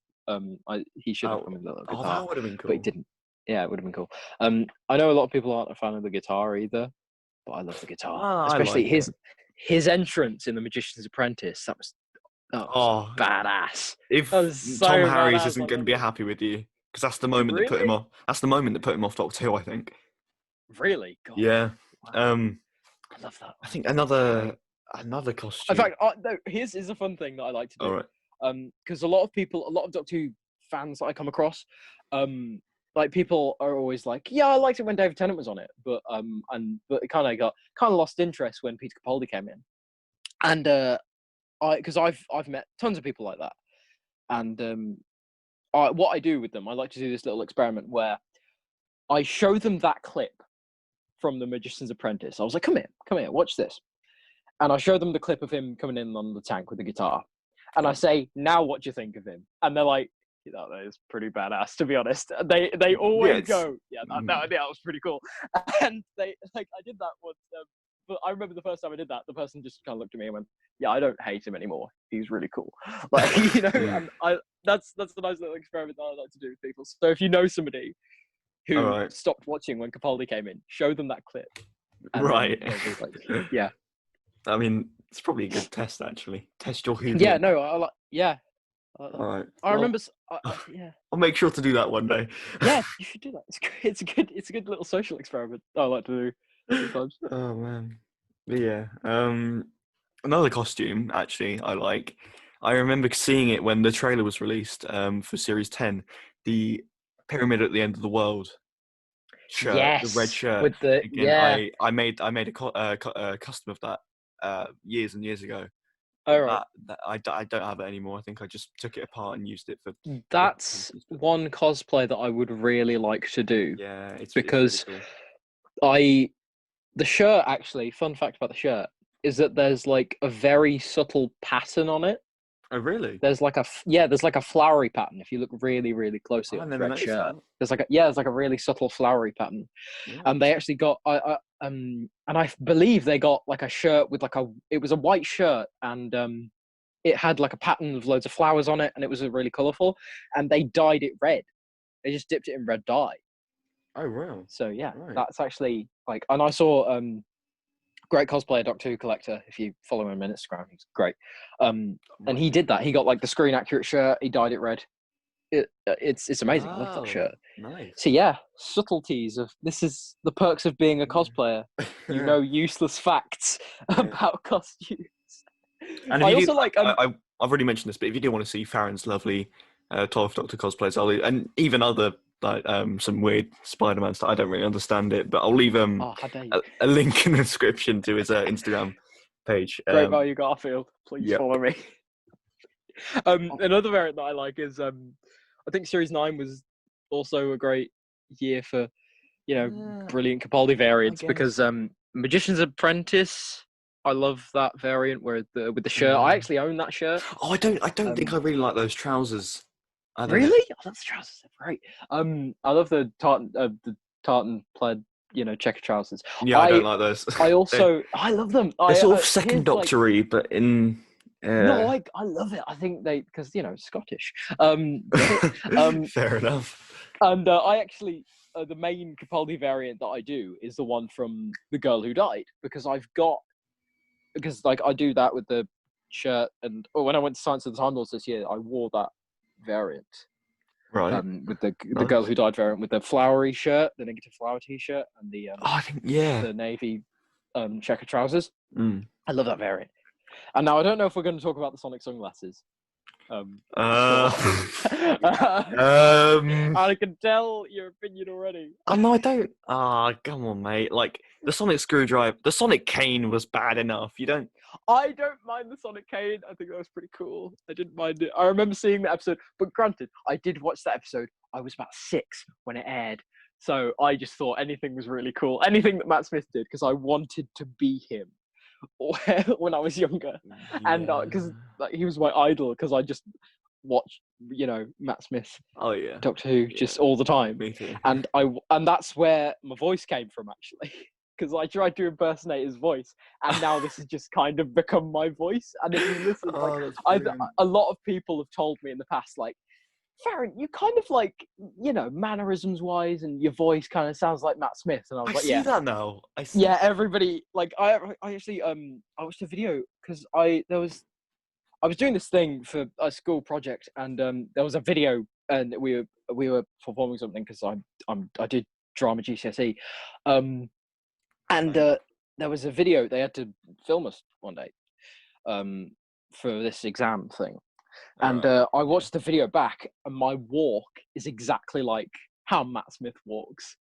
He should have come with a little guitar. That would have been cool. But he didn't. Yeah, it would have been cool. I know a lot of people aren't a fan of the guitar either, but I love the guitar, especially his entrance in The Magician's Apprentice. That was badass. If Tom Harries isn't going to be happy with you, because that's the moment that put him off. That's the moment that put him off Doctor Who, I think. Really? God. Yeah. Wow. I love that. I think another costume. In fact, no, here's a fun thing that I like to do. All right. Because a lot of Doctor Who fans that I come across, like people are always like, yeah, I liked it when David Tennant was on it, but it kind of lost interest when Peter Capaldi came in, and because I've met tons of people like that, and what I do with them, I like to do this little experiment where I show them that clip from The Magician's Apprentice. I was like, come here, watch this. And I show them the clip of him coming in on the tank with the guitar. And I say, now what do you think of him? And they're like, that is pretty badass, to be honest. They always go, that was pretty cool. And I did that once. But I remember the first time I did that, the person just kind of looked at me and went, yeah, I don't hate him anymore. He's really cool. Like, and that's a nice little experiment that I like to do with people. So if you know somebody who stopped watching when Capaldi came in, show them that clip. Right. Yeah. I mean, it's probably a good test, actually. Test your Whovian. Yeah, no, I like. Yeah. All right. I remember. Yeah. I'll make sure to do that one day. Yeah, you should do that. It's a good little social experiment I like to do sometimes. Oh man. But yeah. Another costume actually I like. I remember seeing it when the trailer was released for Series 10. The pyramid at the end of the world shirt, the red shirt. With the I made a custom of that years and years ago. Oh, right. I don't have it anymore. I think I just took it apart and used it for. That's one cosplay that I would really like to do. Yeah, it's because really cool. The shirt actually. Fun fact about the shirt is that there's like a very subtle pattern on it. Oh, really? There's like a flowery pattern. If you look really, really closely at the red shirt, there's like a really subtle flowery pattern. Yeah. And they actually got and I believe they got like a shirt with it was a white shirt and it had like a pattern of loads of flowers on it and it was really colourful and they dyed it red. They just dipped it in red dye. Oh wow. So yeah, that's actually like, and I saw great cosplayer, Doctor Who collector. If you follow him on Instagram, he's great. And he did that. He got like the screen accurate shirt. He dyed it red. It's amazing. I love that shirt. Nice. So yeah, subtleties of this is the perks of being a cosplayer. You know useless facts about costumes. And I also like. I've already mentioned this, but if you do want to see Farren's lovely 12th Doctor cosplays, and even other like some weird Spider-Man stuff. I don't really understand it, but I'll leave a link in the description to his Instagram page. Great value, Garfield. Please follow me. Another variant that I like is I think Series 9 was also a great year for brilliant Capaldi variants because Magician's Apprentice. I love that variant with the shirt. I actually own that shirt. Oh, I don't think I really like those trousers. Really? Oh, those trousers are great. I love the tartan plaid, checker trousers. Yeah, I don't like those. I also I love them. They're sort of second Doctor-y, but in. No, I love it. I think because Scottish. Fair enough. And I actually the main Capaldi variant that I do is the one from The Girl Who Died because I do that with the shirt and when I went to Science of the Time Lords this year, I wore that variant, right? With the Girl Who Died variant with the flowery shirt, the negative flower t-shirt, and the the navy checker trousers. I love that variant. And now I don't know if we're going to talk about the Sonic sunglasses. I can tell your opinion already. Oh no, I don't. Come on, mate. Like the Sonic screwdriver, the Sonic cane was bad enough. I don't mind the Sonic cane. I think that was pretty cool. I didn't mind it. I remember seeing the episode, but granted, I did watch that episode. I was about 6 when it aired, so I just thought anything was really cool. Anything that Matt Smith did, because I wanted to be him when I was younger, and because he was my idol. Because I just watched, Matt Smith. Oh yeah, Doctor Who just all the time. Me too. And that's where my voice came from actually. Because I tried to impersonate his voice, and now this has just kind of become my voice. And if you listen, a lot of people have told me in the past, like, Farren, you kind of like, mannerisms wise, and your voice kind of sounds like Matt Smith. And I was like, see that now. I see. Yeah, everybody, like, I actually, I watched a video because I was doing this thing for a school project, and there was a video, and we were performing something because I did drama GCSE, and there was a video. They had to film us one day, for this exam thing, and I watched the video back, and my walk is exactly like how Matt Smith walks.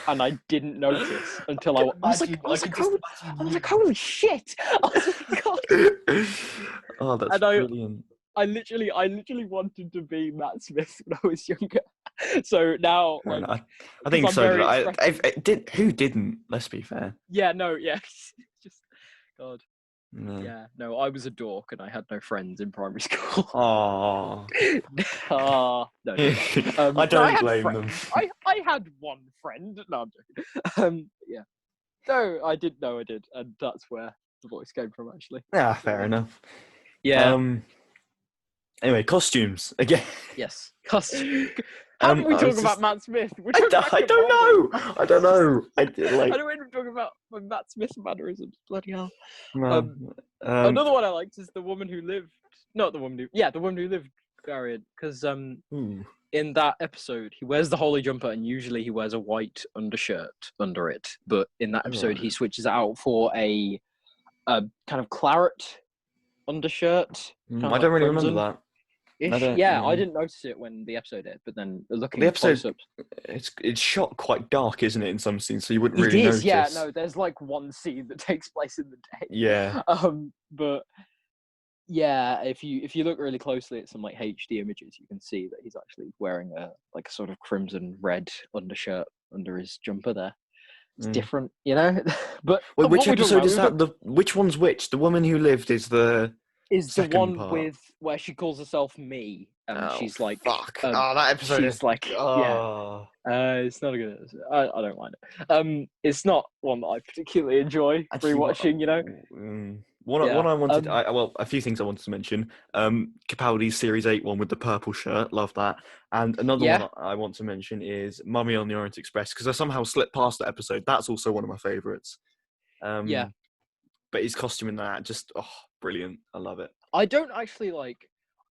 And I didn't notice until I was like, holy shit! I was like, God. Oh, that's brilliant. I literally wanted to be Matt Smith when I was younger. So now, like, I think so. Who didn't? Let's be fair. Yeah, no, yeah, just God. No. Yeah, no, I was a dork and I had no friends in primary school. Oh. No. I don't blame them. I had one friend. No, I'm joking. Yeah. No, I did. And that's where the voice came from, actually. Yeah, fair enough. Yeah. Anyway, costumes again. Yes, costumes. How do we talk about Matt Smith? I don't know. I don't know. I don't end up talking about Matt Smith mannerisms. Bloody hell. No. Another one I liked is the woman who lived. Not the woman who lived variant. Because in that episode, he wears the holy jumper, and usually he wears a white undershirt under it. But in that episode, he switches it out for a kind of claret undershirt. I don't really remember that. I didn't notice it when the episode aired, but then looking at the episode, close-ups, it's shot quite dark, isn't it? In some scenes, so you wouldn't really notice. Yeah, no, there's like one scene that takes place in the day. Yeah. But yeah, if you look really closely at some like HD images, you can see that he's actually wearing a sort of crimson red undershirt under his jumper there. It's different, But wait, which episode is that? Which one's which? The woman who lived is the one part with where she calls herself me, and she's like, "Fuck!" That episode is like, it's not a good episode. I don't mind it. It's not one that I particularly enjoy rewatching. One I wanted, a few things I wanted to mention. Capaldi's Series 8 one with the purple shirt, love that. And another one I want to mention is Mummy on the Orient Express, because I somehow slipped past that episode. That's also one of my favourites. But his costume in that, just brilliant. I love it. I don't actually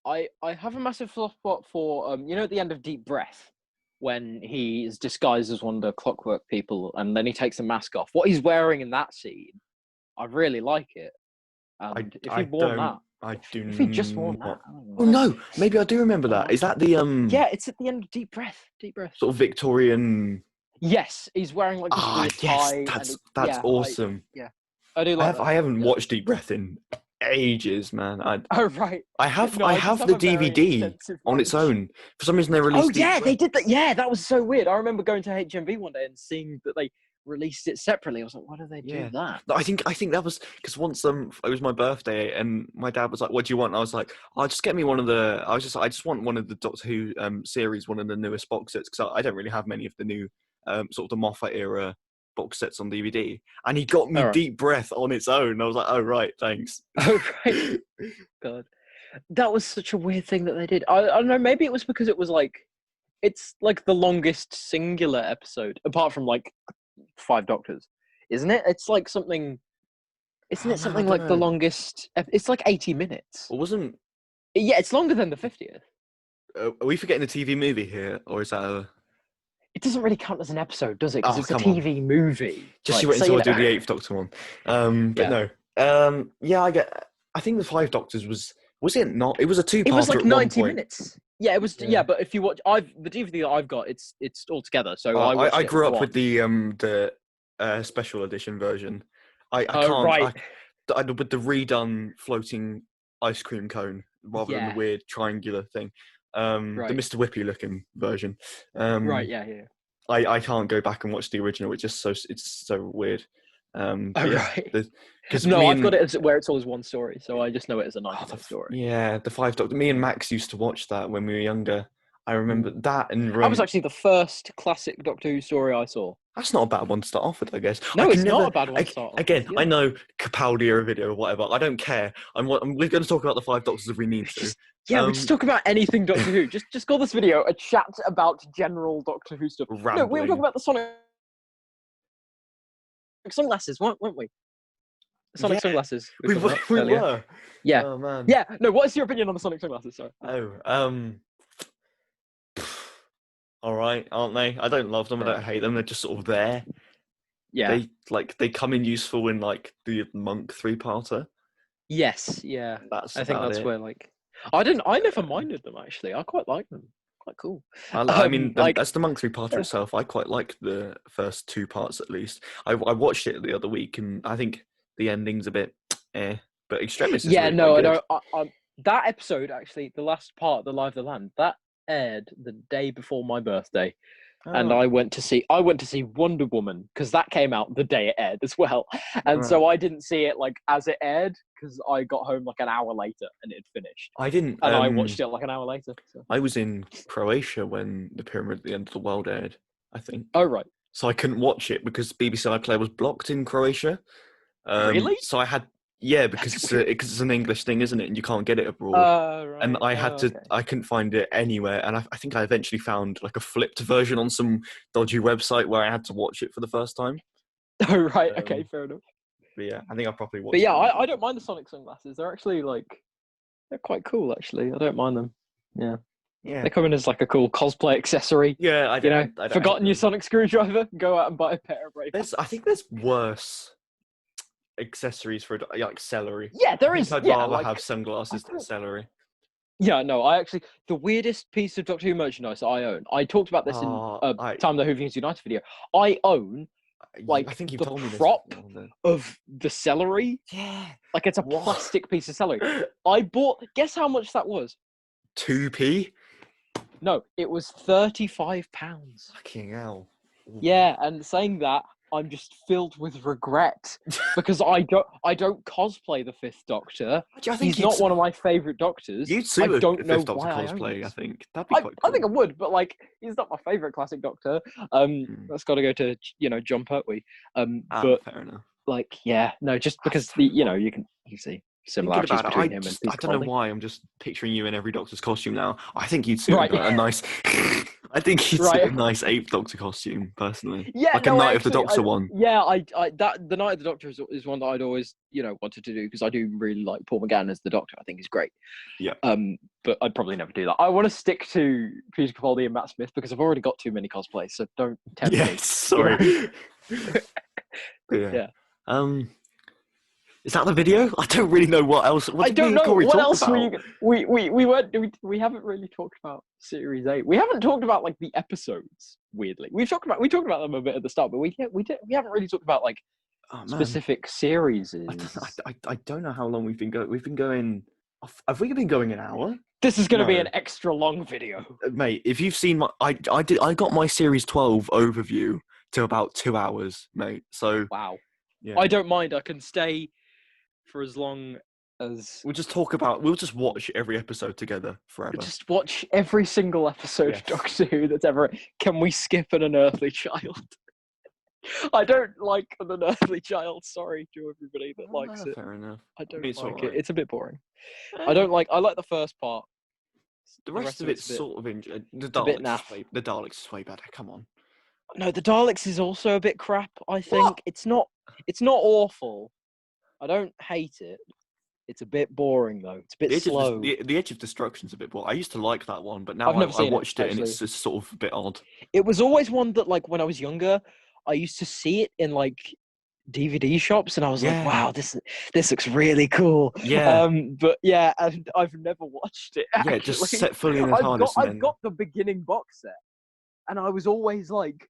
I have a massive soft spot for at the end of Deep Breath, when he is disguised as one of the Clockwork people, and then he takes the mask off. What he's wearing in that scene, I really like it. And if he'd worn that, if he just worn that, oh no, maybe I do remember that. Is that the Yeah, it's at the end of Deep Breath. Sort of Victorian. Yes, he's wearing like this tie. That's awesome. I do like. I haven't watched Deep Breath in ages, man. Oh right. I have the DVD on its own. For some reason they released. Oh yeah, they did that. Yeah, that was so weird. I remember going to HMV one day and seeing that they released it separately. I was like, why do they do that? I think that was because once it was my birthday and my dad was like, what do you want? And I was like, oh, just get me one of the. I just want one of the Doctor Who series, one of the newest box sets, because I don't really have many of the new sort of the Moffat era box sets on DVD, and he got me Deep Breath on its own. I was like, oh right, thanks. Oh right. God, that was such a weird thing that they did. I don't know, maybe it was because it's like the longest singular episode apart from like 5 Doctors, isn't it? It's like something, isn't it something like the longest? It's like 80 minutes. Well, wasn't? Yeah, it's longer than the 50th. Are we forgetting the TV movie here, or is that a? It doesn't really count as an episode, does it? Because it's a TV movie. Just you wait until I do the 8th Doctor one. But no. I think the 5 Doctors was it not? It was a 2-parter. It was like 90 minutes. Yeah, it was. Yeah, but if you watch, the DVD that I've got, it's all together. So I grew up with the special edition version. I can't. Right. With the redone floating ice cream cone rather than the weird triangular thing. The Mr. Whippy looking version. Right. Yeah. I can't go back and watch the original. It's so weird. Right. Because I've got it where it's always one story, so I just know it as a nice story. Yeah, the 5 Doctor. Me and Max used to watch that when we were younger. I remember that, and that was actually the first classic Doctor Who story I saw. That's not a bad one to start off with, I guess. No, it's never, not a bad one to start off again, with, I know Capaldi or a video or whatever. I don't care. We're going to talk about the Five Doctors if we need to. We just talk about anything Doctor Who. Just call this video a chat about general Doctor Who stuff. Rambling. No, we were talking about the Sonic sunglasses, weren't we? Sonic sunglasses. We were. Yeah. Oh, man. Yeah. No, what is your opinion on the Sonic sunglasses? Sorry. All right, aren't they? I don't love them. I don't hate them. They're just sort of there. Yeah. They come in useful in like the Monk 3-parter. Yes. Yeah. I think that's where like I never minded them actually. I quite like them. Quite cool. I mean, that's the Monk 3-parter itself. I quite like the first 2 parts at least. I watched it the other week, and I think the ending's a bit but Extremis is really I good. know. That episode actually, the last part, the Live of the Land, that aired the day before my birthday, and I went to see Wonder Woman because that came out the day it aired as well, and so I didn't see it like as it aired because I got home like an hour later and it had finished. I didn't, and I watched it like an hour later. So. I was in Croatia when the Pyramid at the End of the World aired, I think. Oh right. So I couldn't watch it because BBC iPlayer was blocked in Croatia. Really? So I had. Yeah, because it's an English thing, isn't it? And you can't get it abroad. Right. And I had to. Okay. I couldn't find it anywhere, and I think I eventually found like a flipped version on some dodgy website where I had to watch it for the first time. Oh right, okay, fair enough. But yeah, I think I probably watched. But yeah, I don't mind the Sonic sunglasses. They're actually they're quite cool. Actually, I don't mind them. Yeah. Yeah. They come in as like a cool cosplay accessory. Yeah, I don't. Forgotten your Sonic screwdriver? Go out and buy a pair of bracelets. I think there's worse accessories for like celery. Yeah, there is. I'd rather have sunglasses than celery. Yeah, no, the weirdest piece of Doctor Who merchandise I own, I talked about this in Time the Whovians United video. I own I think you've told me prop of the celery. Yeah. Like it's a plastic piece of celery. I bought, guess how much that was? 2p? No, it was £35. Fucking hell. Yeah, and saying that, I'm just filled with regret because I don't cosplay the Fifth Doctor. He's not one of my favourite Doctors. You'd see I don't know Fifth Doctor why cosplay. I think that'd be quite cool. I think I would, but like he's not my favourite classic Doctor. That's got to go to John Pertwee. But fair enough. Like just because you can see similarities between him and Peter I don't know why I'm just picturing you in every Doctor's costume now. I think you'd suit a nice. I think you'd suit a nice 8th Doctor costume personally. Yeah, like a Night of the Doctor one. Yeah, the Night of the Doctor is one that I'd always wanted to do because I do really like Paul McGann as the Doctor. I think he's great. Yeah. But I'd probably never do that. I want to stick to Peter Capaldi and Matt Smith because I've already got too many cosplays. So don't tempt me. Sorry. Yeah. Is that the video? I don't really know what else. I don't know what else we haven't really talked about Series 8. We haven't talked about like the episodes. Weirdly, we talked about them a bit at the start, but we haven't really talked about like specific series. I don't know how long we've been going. We've been going. Have we been going an hour? This is going to be an extra long video, mate. If you've seen I got my Series 12 overview to about 2 hours, mate. So wow. Yeah. I don't mind. I can stay for as long as we'll just watch every episode together forever. Just watch every single episode of Doctor Who that's ever. Can we skip an unearthly child? I don't like an unearthly child. Sorry to everybody that likes it. Fair enough. I don't like it. It's a bit boring. I like the first part. The rest of it's sort of the Daleks is way better. Come on. No, the Daleks is also a bit crap. I think it's not awful. I don't hate it. It's a bit boring though. It's a bit slow. The Edge of Destruction's a bit boring. I used to like that one, but now I watched it and it's just sort of a bit odd. It was always one that like when I was younger, I used to see it in like DVD shops and I was like, wow, this looks really cool. Yeah. But yeah, and I've never watched it. Actually. Yeah, just set fully in the TARDIS. I've got the beginning box set, and I was always like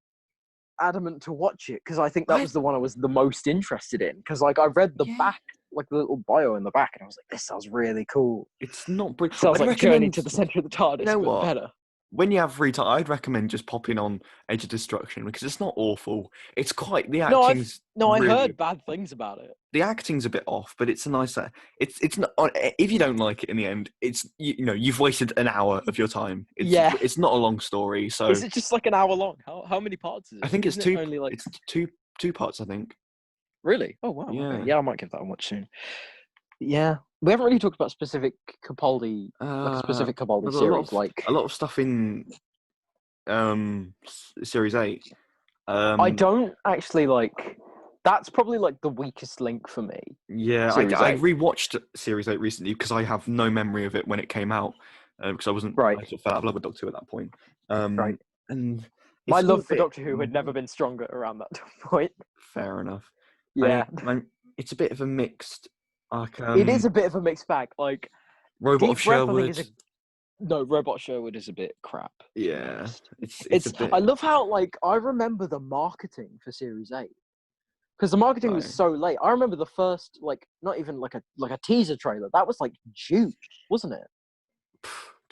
adamant to watch it because I think that was the one I was the most interested in because like I read the back, like the little bio in the back, and I was like, this sounds really cool. It's not brilliant. Sounds like Journey to the Center of the TARDIS, but better. when you have free time, I'd recommend just popping on Edge of Destruction because it's not awful. It's quite the acting's. I really, heard bad things about it. The acting's a bit off, but it's a nice. It's not. If you don't like it in the end, it's you've wasted an hour of your time. It's not a long story. So is it just like an hour long? How many parts is it? I think it's two. Only like... It's two parts. I think. Really? Oh wow. Yeah. Okay. Yeah, I might give that a watch soon. Yeah, we haven't really talked about specific Capaldi, series, a lot of stuff in Series 8. I don't actually like. That's probably like the weakest link for me. Yeah, I rewatched Series 8 recently because I have no memory of it when it came out because I wasn't. Right. I sort of fell out of love with Doctor Who at that point. Right. And my love for Doctor Who had never been stronger around that point. Fair enough. Yeah. It's a bit of a mixed. Like, it is a bit of a mixed bag. Like Robot of Sherwood. No, Robot Sherwood is a bit crap. Yeah, it's. I love how I remember the marketing for Series 8 because the marketing was so late. I remember the first not even like a teaser trailer. That was like June, wasn't it?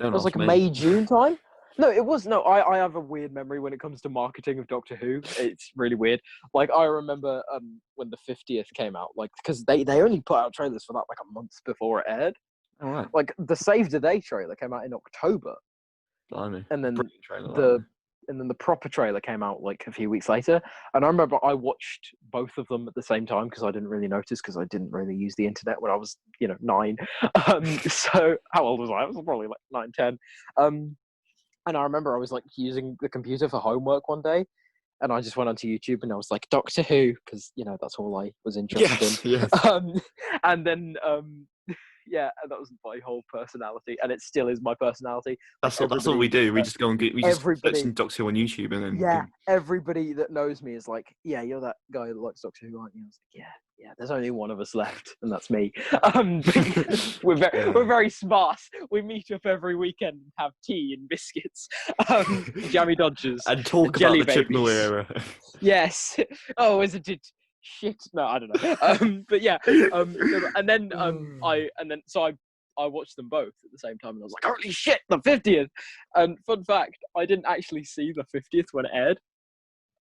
It was like May, June time. No, it was no. I have a weird memory when it comes to marketing of Doctor Who. It's really weird. Like I remember when the 50th came out, because they only put out trailers for that like a month before it aired. All right. Like the Save the Day trailer came out in October. Blimey. And then the proper trailer came out like a few weeks later. And I remember I watched both of them at the same time because I didn't really notice because I didn't really use the internet when I was 9. So how old was I? I was probably like 9, 10. And I remember I was using the computer for homework one day, and I just went onto YouTube and I was like Doctor Who because that's all I was interested in. Yes. And then yeah, and that was my whole personality, and it still is my personality. That's all we do. We just go and search some Doctor Who on YouTube, and then everybody that knows me is like, yeah, you're that guy that likes Doctor Who, aren't you? I was like, yeah. There's only one of us left, and that's me. We're very sparse. We meet up every weekend and have tea and biscuits, jammy dodgers, and talk about the Chibnall era. Yes. Oh, isn't it? Shit, no, I don't know. But yeah, and then I watched them both at the same time, and I was like, holy shit, the 50th! And fun fact, I didn't actually see the 50th when it aired.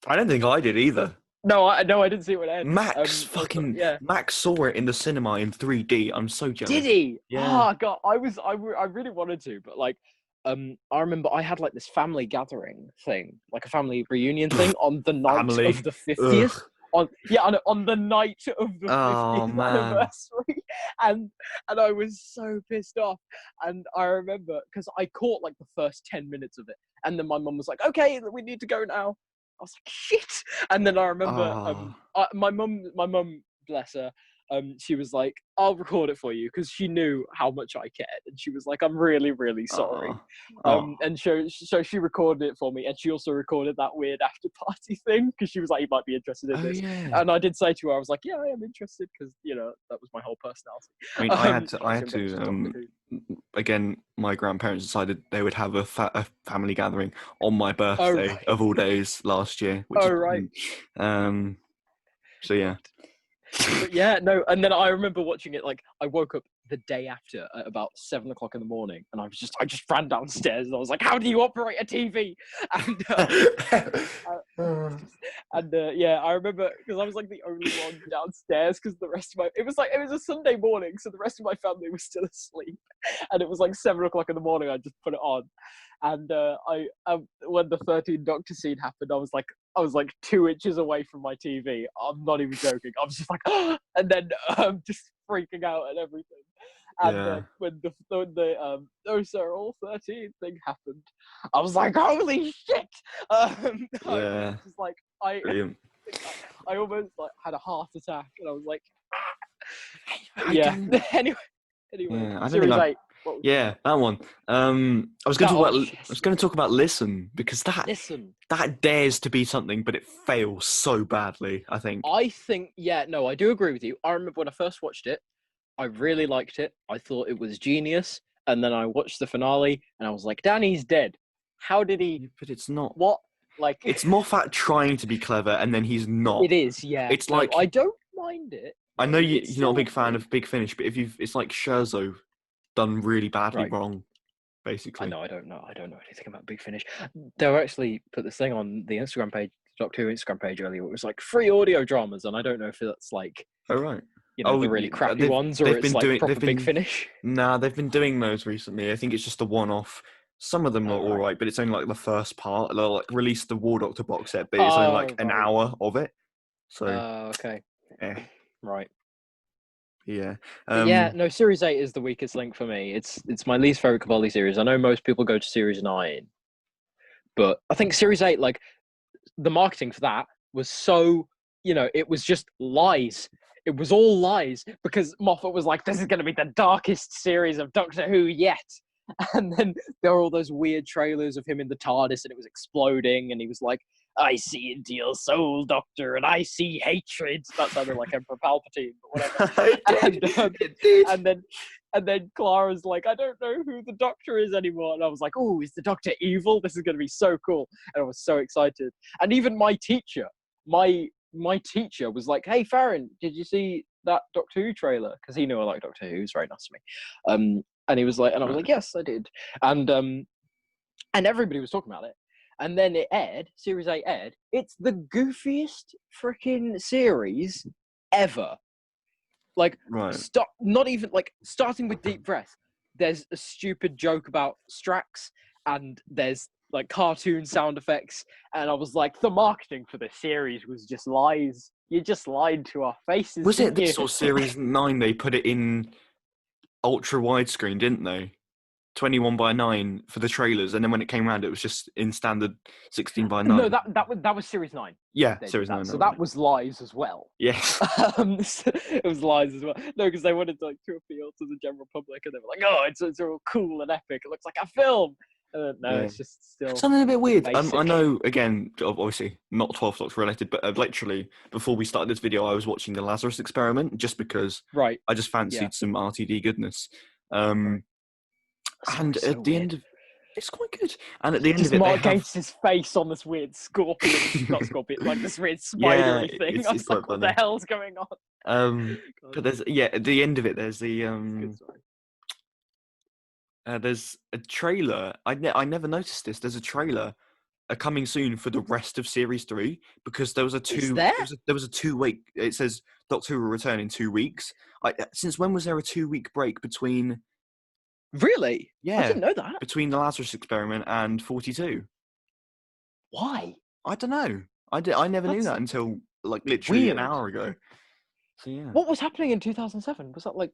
I don't think I did either. No, I didn't see it when it aired. Max saw it in the cinema in 3D. I'm so jealous. Did he? Yeah. Oh god, I really wanted to, but I remember I had this family gathering thing, like a family reunion thing on the night of the 50th. On the night of the 50th anniversary, and I was so pissed off. And I remember because I caught the first 10 minutes of it, and then my mum was like, "Okay, we need to go now." I was like, "Shit!" And then I remember my mum, bless her. She was like, "I'll record it for you," because she knew how much I cared, and she was like, "I'm really, really sorry." And so she recorded it for me, and she also recorded that weird after party thing because she was like, "You might be interested in this." Yeah. And I did say to her, I was like, "Yeah, I am interested," because that was my whole personality. I mean, I had to. Again, my grandparents decided they would have a family gathering on my birthday of all days last year. Which so yeah. But yeah, no, and then I remember watching it. I woke up the day after at about 7 o'clock in the morning, and I just ran downstairs, and I was like, "How do you operate a TV?" And I remember because I was the only one downstairs because the rest of it was a Sunday morning, so the rest of my family was still asleep, and it was 7 o'clock in the morning. I just put it on, and I when the 13th Doctor scene happened, I was 2 inches away from my TV. I'm not even joking. I was just and then just freaking out and everything. And then when the "Oh sir, all 13" thing happened, I was like, "Holy shit!" Yeah. I almost had a heart attack, and I was like, Anyway, I don't Series think 8. Yeah, that one. I was going to talk about Listen because that dares to be something, but it fails so badly. I think. I do agree with you. I remember when I first watched it, I really liked it. I thought it was genius, and then I watched the finale, and I was like, "Danny's dead. How did he?" But it's not. What? It's Moffat trying to be clever, and then he's not. It is, yeah. It's I don't mind it. I know you're not a big fan of Big Finish, but it's like Scherzo done really badly wrong. basically. I don't know anything about Big Finish. They were actually put this thing on the Instagram page, Doctor Who Instagram page earlier. It was like free audio dramas, and I don't know if that's like, oh right, the really crappy ones, or it's like proper Big Finish. Nah, they've been doing those recently. I think it's just a one-off. Some of them are all right, but it's only like the first part. They'll like release the War Doctor box set, but it's only like an hour of it. So okay, right. Yeah. No, Series 8 is the weakest link for me. It's my least favorite Capaldi series. I know most people go to Series 9, but I think Series 8, like, the marketing for that was so, it was just lies. It was all lies, because Moffat was like, this is going to be the darkest series of Doctor Who yet. And then there were all those weird trailers of him in the TARDIS, and it was exploding, and he was like, I see into your soul, Doctor, and I see hatred. That sounded like Emperor Palpatine, but whatever. And then Clara's like, I don't know who the Doctor is anymore. And I was like, oh, is the Doctor evil? This is going to be so cool. And I was so excited. And even my teacher was like, hey, Farren, did you see that Doctor Who trailer? Because he knew I like Doctor Who. He was very nice to me. And he was like, and I was like, yes, I did. And everybody was talking about it. And then it aired, Series 8 aired. It's the goofiest freaking series ever. Like, not even, like, starting with Deep Breath, there's a stupid joke about Strax, and there's, like, cartoon sound effects. And I was like, the marketing for this series was just lies. You just lied to our faces. Was it this or Series 9? They put it in ultra widescreen, didn't they? 21:9 for the trailers, and then when it came around, it was just in standard 16:9. No, that was Series 9. Yeah, Series 9. So that was lies as well. Yes. It was lies as well. No, because they wanted to appeal to the general public, and they were like, "Oh, it's all cool and epic. It looks like a film." It's just still something a bit weird. Basic. I know, again, obviously not 12th Doctor related, but literally before we started this video, I was watching the Lazarus Experiment just because I just fancied some RTD goodness. And at the end of it's quite good. And at the end of it, Mark Gates's face on this weird scorpion, not scorpion, like this weird spidery thing. I was like, what the hell's going on? But there's at the end of it, there's there's a trailer. I never noticed this. There's a trailer coming soon for the rest of Series 3 because there was a 2 week. It says Doctor Who will return in 2 weeks. Since when was there a 2 week break between? Really? Yeah. I didn't know that. Between the Lazarus Experiment and 42. Why? I don't know. I never knew that until like literally an hour ago. So yeah. What was happening in 2007? Was that like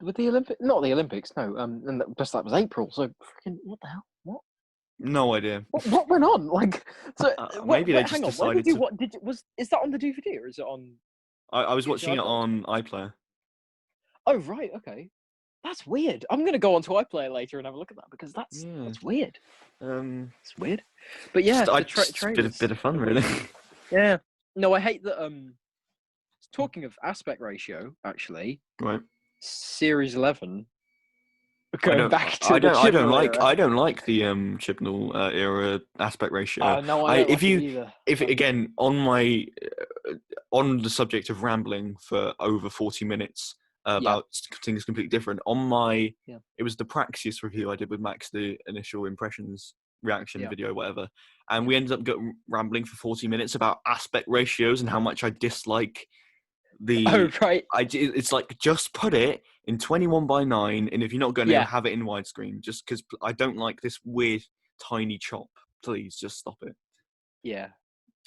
with the Olympics? Not the Olympics, no. And that was April. So freaking what the hell? What? No idea. What went on? Like, so maybe they just decided. Is that on the DVD or is it on? I was watching it on iPlayer. Oh right, okay. That's weird. I'm going to go onto iPlayer later and have a look at that because that's weird. It's weird. But yeah, it's a bit of fun, really. Yeah. No, I hate that. Talking of aspect ratio, actually. Right. Series 11. I don't like the Chibnall era aspect ratio. No, I don't like it either. If again on my on the subject of rambling for over 40 minutes. About things completely different. On my, it was the Praxis review I did with Max, the initial impressions reaction video, whatever. And we ended up rambling for 40 minutes about aspect ratios and how much I dislike the. Oh, right. It's like, just put it in 21:9, and if you're not going to have it in widescreen, just because I don't like this weird tiny chop. Please just stop it. Yeah.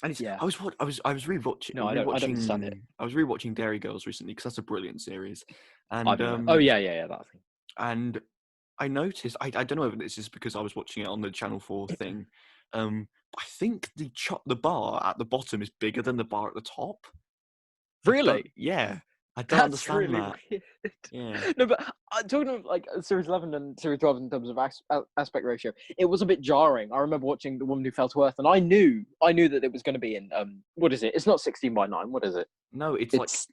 And I was rewatching. No, I don't understand it. I was rewatching Dairy Girls recently because that's a brilliant series. And that thing. And I noticed. I don't know if this is because I was watching it on the Channel 4 thing. I think the bar at the bottom is bigger than the bar at the top. Really? Yeah. I don't understand really that. Weird. Yeah. No, but talking of like Series 11 and Series 12 in terms of aspect ratio, it was a bit jarring. I remember watching The Woman Who Fell to Earth, and I knew that it was going to be in what is it? It's not 16:9. What is it? No, it's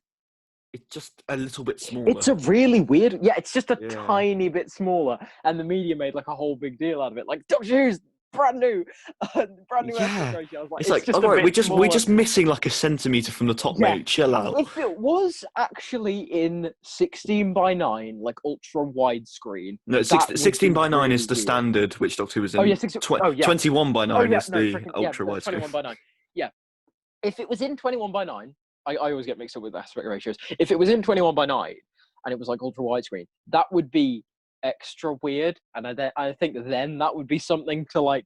just a little bit smaller. It's a really weird. Yeah, it's just a tiny bit smaller, and the media made like a whole big deal out of it. Like Doctor Who's brand new aspect ratio. I was like, it's like, just all right, a we're just missing like a centimeter from the top, mate. Chill out. If it was actually in 16:9, like ultra widescreen, no, 16:9 is the standard, which Doctor Who is in. Oh yeah, 21:9 is the ultra widescreen. 21:9. Yeah, if it was in 21:9, I always get mixed up with aspect ratios. If it was in 21:9 and it was like ultra widescreen, that would be extra weird, and I think then that would be something to like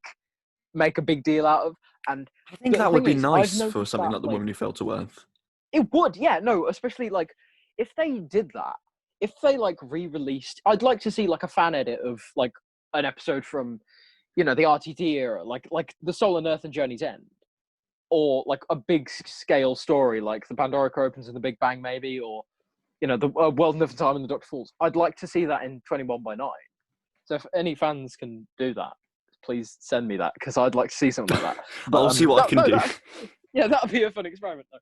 make a big deal out of. And I think that would be nice for something like The Woman Who Fell to Earth. It would, yeah, no, especially like if they did that, if they like re-released, I'd like to see like a fan edit of like an episode from, you know, the RTD era, like The Soul and Earth and Journey's End, or like a big scale story like the Pandora opens and the Big Bang maybe, or you know, the World in Different Time and the Doctor Falls. I'd like to see that in 21:9. So if any fans can do that, please send me that, because I'd like to see something like that. But, I'll see what I can do. Yeah, that'd be a fun experiment though.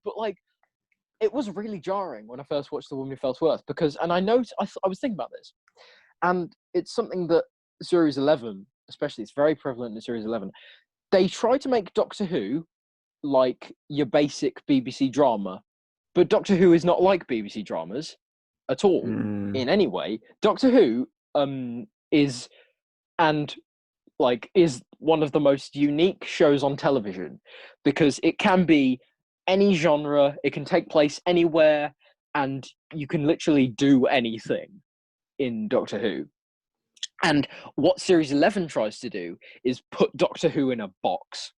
But like, it was really jarring when I first watched The Woman Who Fell to Earth, because, and I was thinking about this, and it's something that Series 11, especially, it's very prevalent in Series 11. They try to make Doctor Who like your basic BBC drama, but Doctor Who is not like BBC dramas at all in any way. Doctor Who is one of the most unique shows on television, because it can be any genre, it can take place anywhere, and you can literally do anything in Doctor Who. And what Series 11 tries to do is put Doctor Who in a box.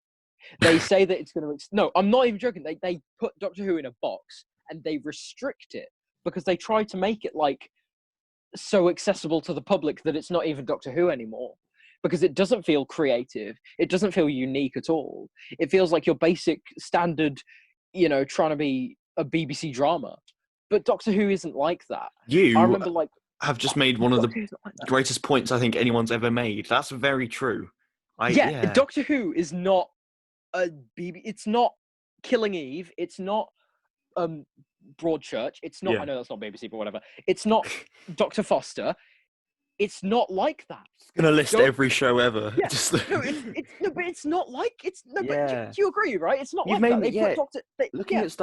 They say that it's going to... No, I'm not even joking. They put Doctor Who in a box and they restrict it because they try to make it like so accessible to the public that it's not even Doctor Who anymore, because it doesn't feel creative. It doesn't feel unique at all. It feels like your basic standard, you know, trying to be a BBC drama. But Doctor Who isn't like that. I remember like... have just made one of the greatest points I think anyone's ever made. That's very true. Doctor Who is not a BBC. It's not Killing Eve. It's not Broadchurch. It's not. I know that's not BBC, but whatever. It's not Dr. Foster. It's not like that. It's gonna list every show ever. Yeah. But it's not like it's. No, but do you agree? Right? It's not that.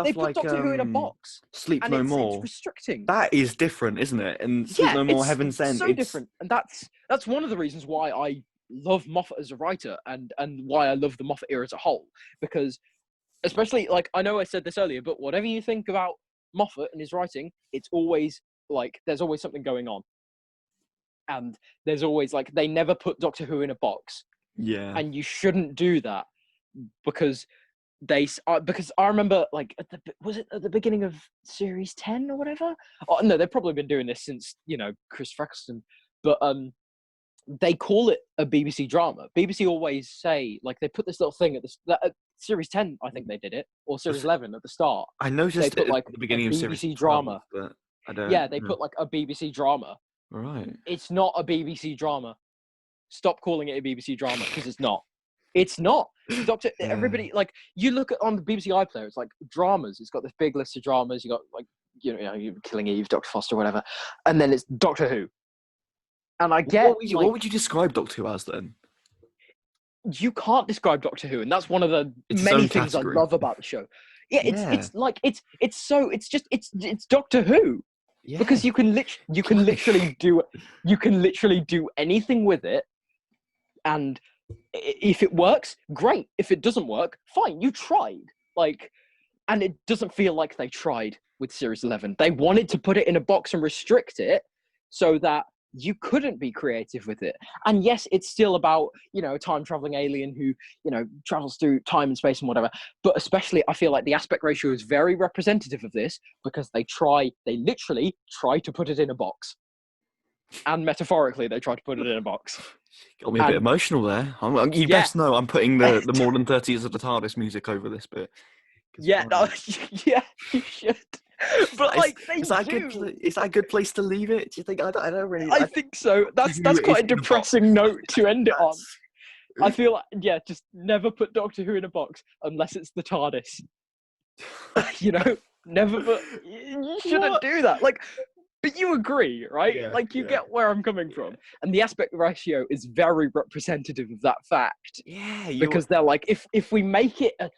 They put Doctor Who in a box. Sleep No More. It's restricting. That is different, isn't it? And Sleep No More, Heaven Sent. So different, and that's one of the reasons why I love Moffat as a writer, and why I love the Moffat era as a whole. Because, especially like, I know I said this earlier, but whatever you think about Moffat and his writing, it's always like there's always something going on. And there's always like, they never put Doctor Who in a box. Yeah. And you shouldn't do that, because because I remember like was it at the beginning of Series 10 or whatever? Oh no, they've probably been doing this since, you know, Chris Freckleston. But they call it a BBC drama. BBC always say, like, they put this little thing at Series 10, I think they did it, or Series 11 at the start. I noticed they put, like, at the beginning of Series BBC drama. 12, but I don't. Yeah, they put like a BBC drama. Right. It's not a BBC drama. Stop calling it a BBC drama, because it's not. It's not. Everybody, like, you look at on the BBC iPlayer, it's like dramas. It's got this big list of dramas. You got like, you know, Killing Eve, Dr. Foster, whatever, and then it's Doctor Who. And I get what would you describe Doctor Who as then? You can't describe Doctor Who, and that's one of the many things I love about the show. It's Doctor Who. Yeah. Because you can literally do anything with it, and if it works, great. If it doesn't work, fine. You tried. Like, and it doesn't feel like they tried with Series 11. They wanted to put it in a box and restrict it so that you couldn't be creative with it. And yes, it's still about, you know, a time-traveling alien who, you know, travels through time and space and whatever. But especially, I feel like the aspect ratio is very representative of this, because they literally try to put it in a box. And metaphorically, they try to put it in a box. Got me a bit emotional there. You best know I'm putting the more than 30 years of the TARDIS music over this bit. Yeah, you should. But like, is that a good place to leave it? Do you think? I don't really. I think so. That's quite a depressing note to end it on. I feel like, just never put Doctor Who in a box unless it's the TARDIS. You know, never put. You shouldn't do that. Like, But you agree, right? Yeah, Like, you yeah. get where I'm coming from. And the aspect ratio is very representative of that fact. Yeah, Because they're like, if we make it a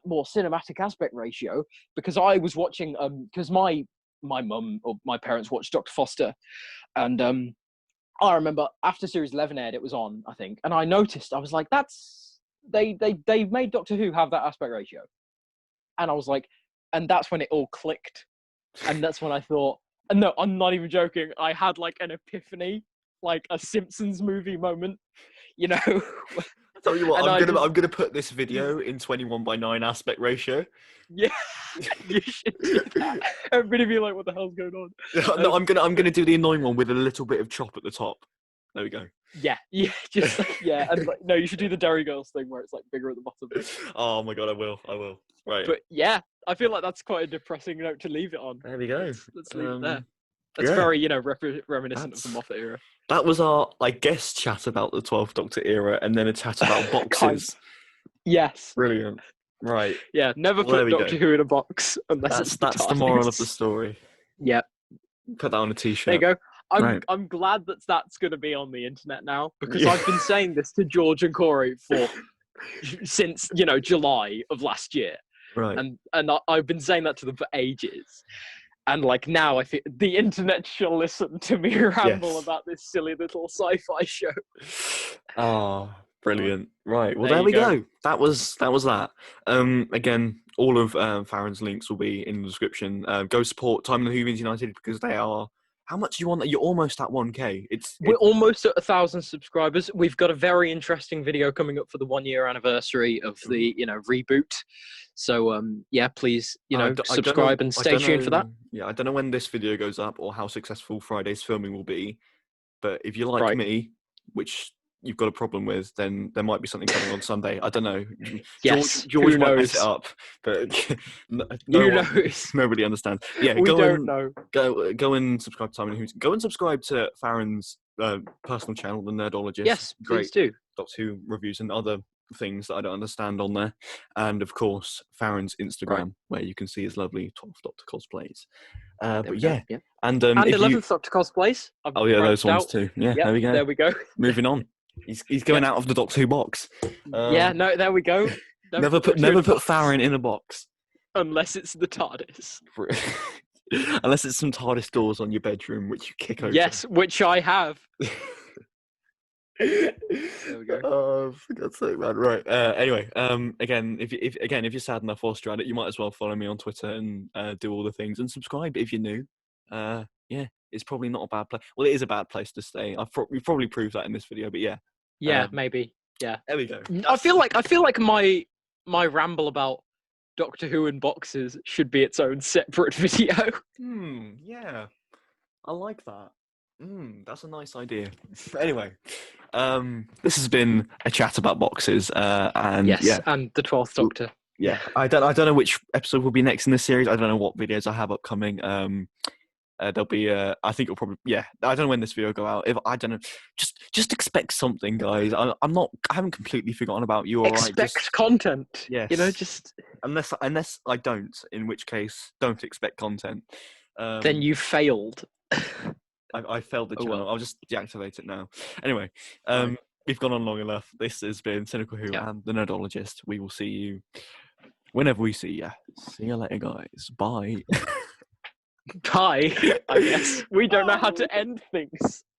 more cinematic aspect ratio, because I was watching, because my mum or my parents watched Dr. Foster, and I remember after series 11 aired, it was on, I think, and I noticed, I was like, they made Doctor Who have that aspect ratio. And I was like, and that's when it all clicked. And that's when I thought, and no, I'm not even joking, I had like an epiphany, like a Simpsons movie moment, you know. I tell you what, I'm gonna put this video in 21:9 aspect ratio. Yeah, you should do that. Everybody be like, "What the hell's going on?" No, I'm gonna do the annoying one with a little bit of chop at the top. There we go. Yeah, just and like, no, you should do the Derry Girls thing where it's like bigger at the bottom. Oh my god, I will. Right. But yeah, I feel like that's quite a depressing note to leave it on. There we go. Let's leave it there. That's very, reminiscent of the Moffat era. That was our, I guess, chat about the 12th Doctor era, and then a chat about boxes. Yes. Brilliant. Right. Yeah, never put Doctor Who in a box unless that's the moral of the story. Yeah. Put that on a t-shirt. There you go. I'm glad that's going to be on the internet now, because I've been saying this to George and Corey since July of last year, right? And I've been saying that to them for ages, and like now I think the internet shall listen to me ramble about this silly little sci-fi show. Oh, brilliant! Right, well there we go. That was that. Again, all of Farren's links will be in the description. Go support Time and the Whovians United, because they are. How much do you want? You're almost at 1K. We're almost at 1,000 subscribers. We've got a very interesting video coming up for the 1 year anniversary of the reboot. So please subscribe and stay tuned for that. Yeah, I don't know when this video goes up or how successful Friday's filming will be, but if you're like me, which you've got a problem with, then there might be something coming on Sunday. I don't know. Yes, George might mess it up, but nobody understands. Yeah, go and subscribe to Simon Who's. Go and subscribe to Farren's personal channel, the Nerdologist. Yes, please do. Doctor Who reviews and other things that I don't understand on there, and of course Farren's Instagram, where you can see his lovely 12th Doctor cosplays. And 11th Doctor cosplays. Those ones too. Yeah, there we go. There we go. Moving on. He's going out of the Doctor Who box. There we go. Never put Farren in a box. Unless it's the TARDIS. Unless it's some TARDIS doors on your bedroom, which you kick open. Yes, which I have. There we go. Oh, for God's sake, man. Right. Anyway, again, if you're sad enough whilst you're at it, you might as well follow me on Twitter and do all the things, and subscribe if you're new. It's probably not a bad place. Well, it is a bad place to stay. We've probably proved that in this video, but yeah. Yeah, maybe. Yeah. There we go. I feel like my ramble about Doctor Who and boxes should be its own separate video. Yeah. I like that. That's a nice idea. Anyway, this has been a chat about boxes, and and the 12th Doctor. Yeah, I don't know which episode will be next in this series. I don't know what videos I have upcoming. There'll be I think it'll probably I don't know when this video will go out. If I don't know, just expect something, guys. I haven't completely forgotten about you. Expect content. Yes. Just unless I don't, in which case don't expect content. Then you failed. I failed the channel. Well. I'll just deactivate it now. Anyway, we've gone on long enough. This has been Cynical Who and the Nerdologist. We will see you whenever we see you. See you later, guys. Bye. Bye, I guess. We don't know how to end things.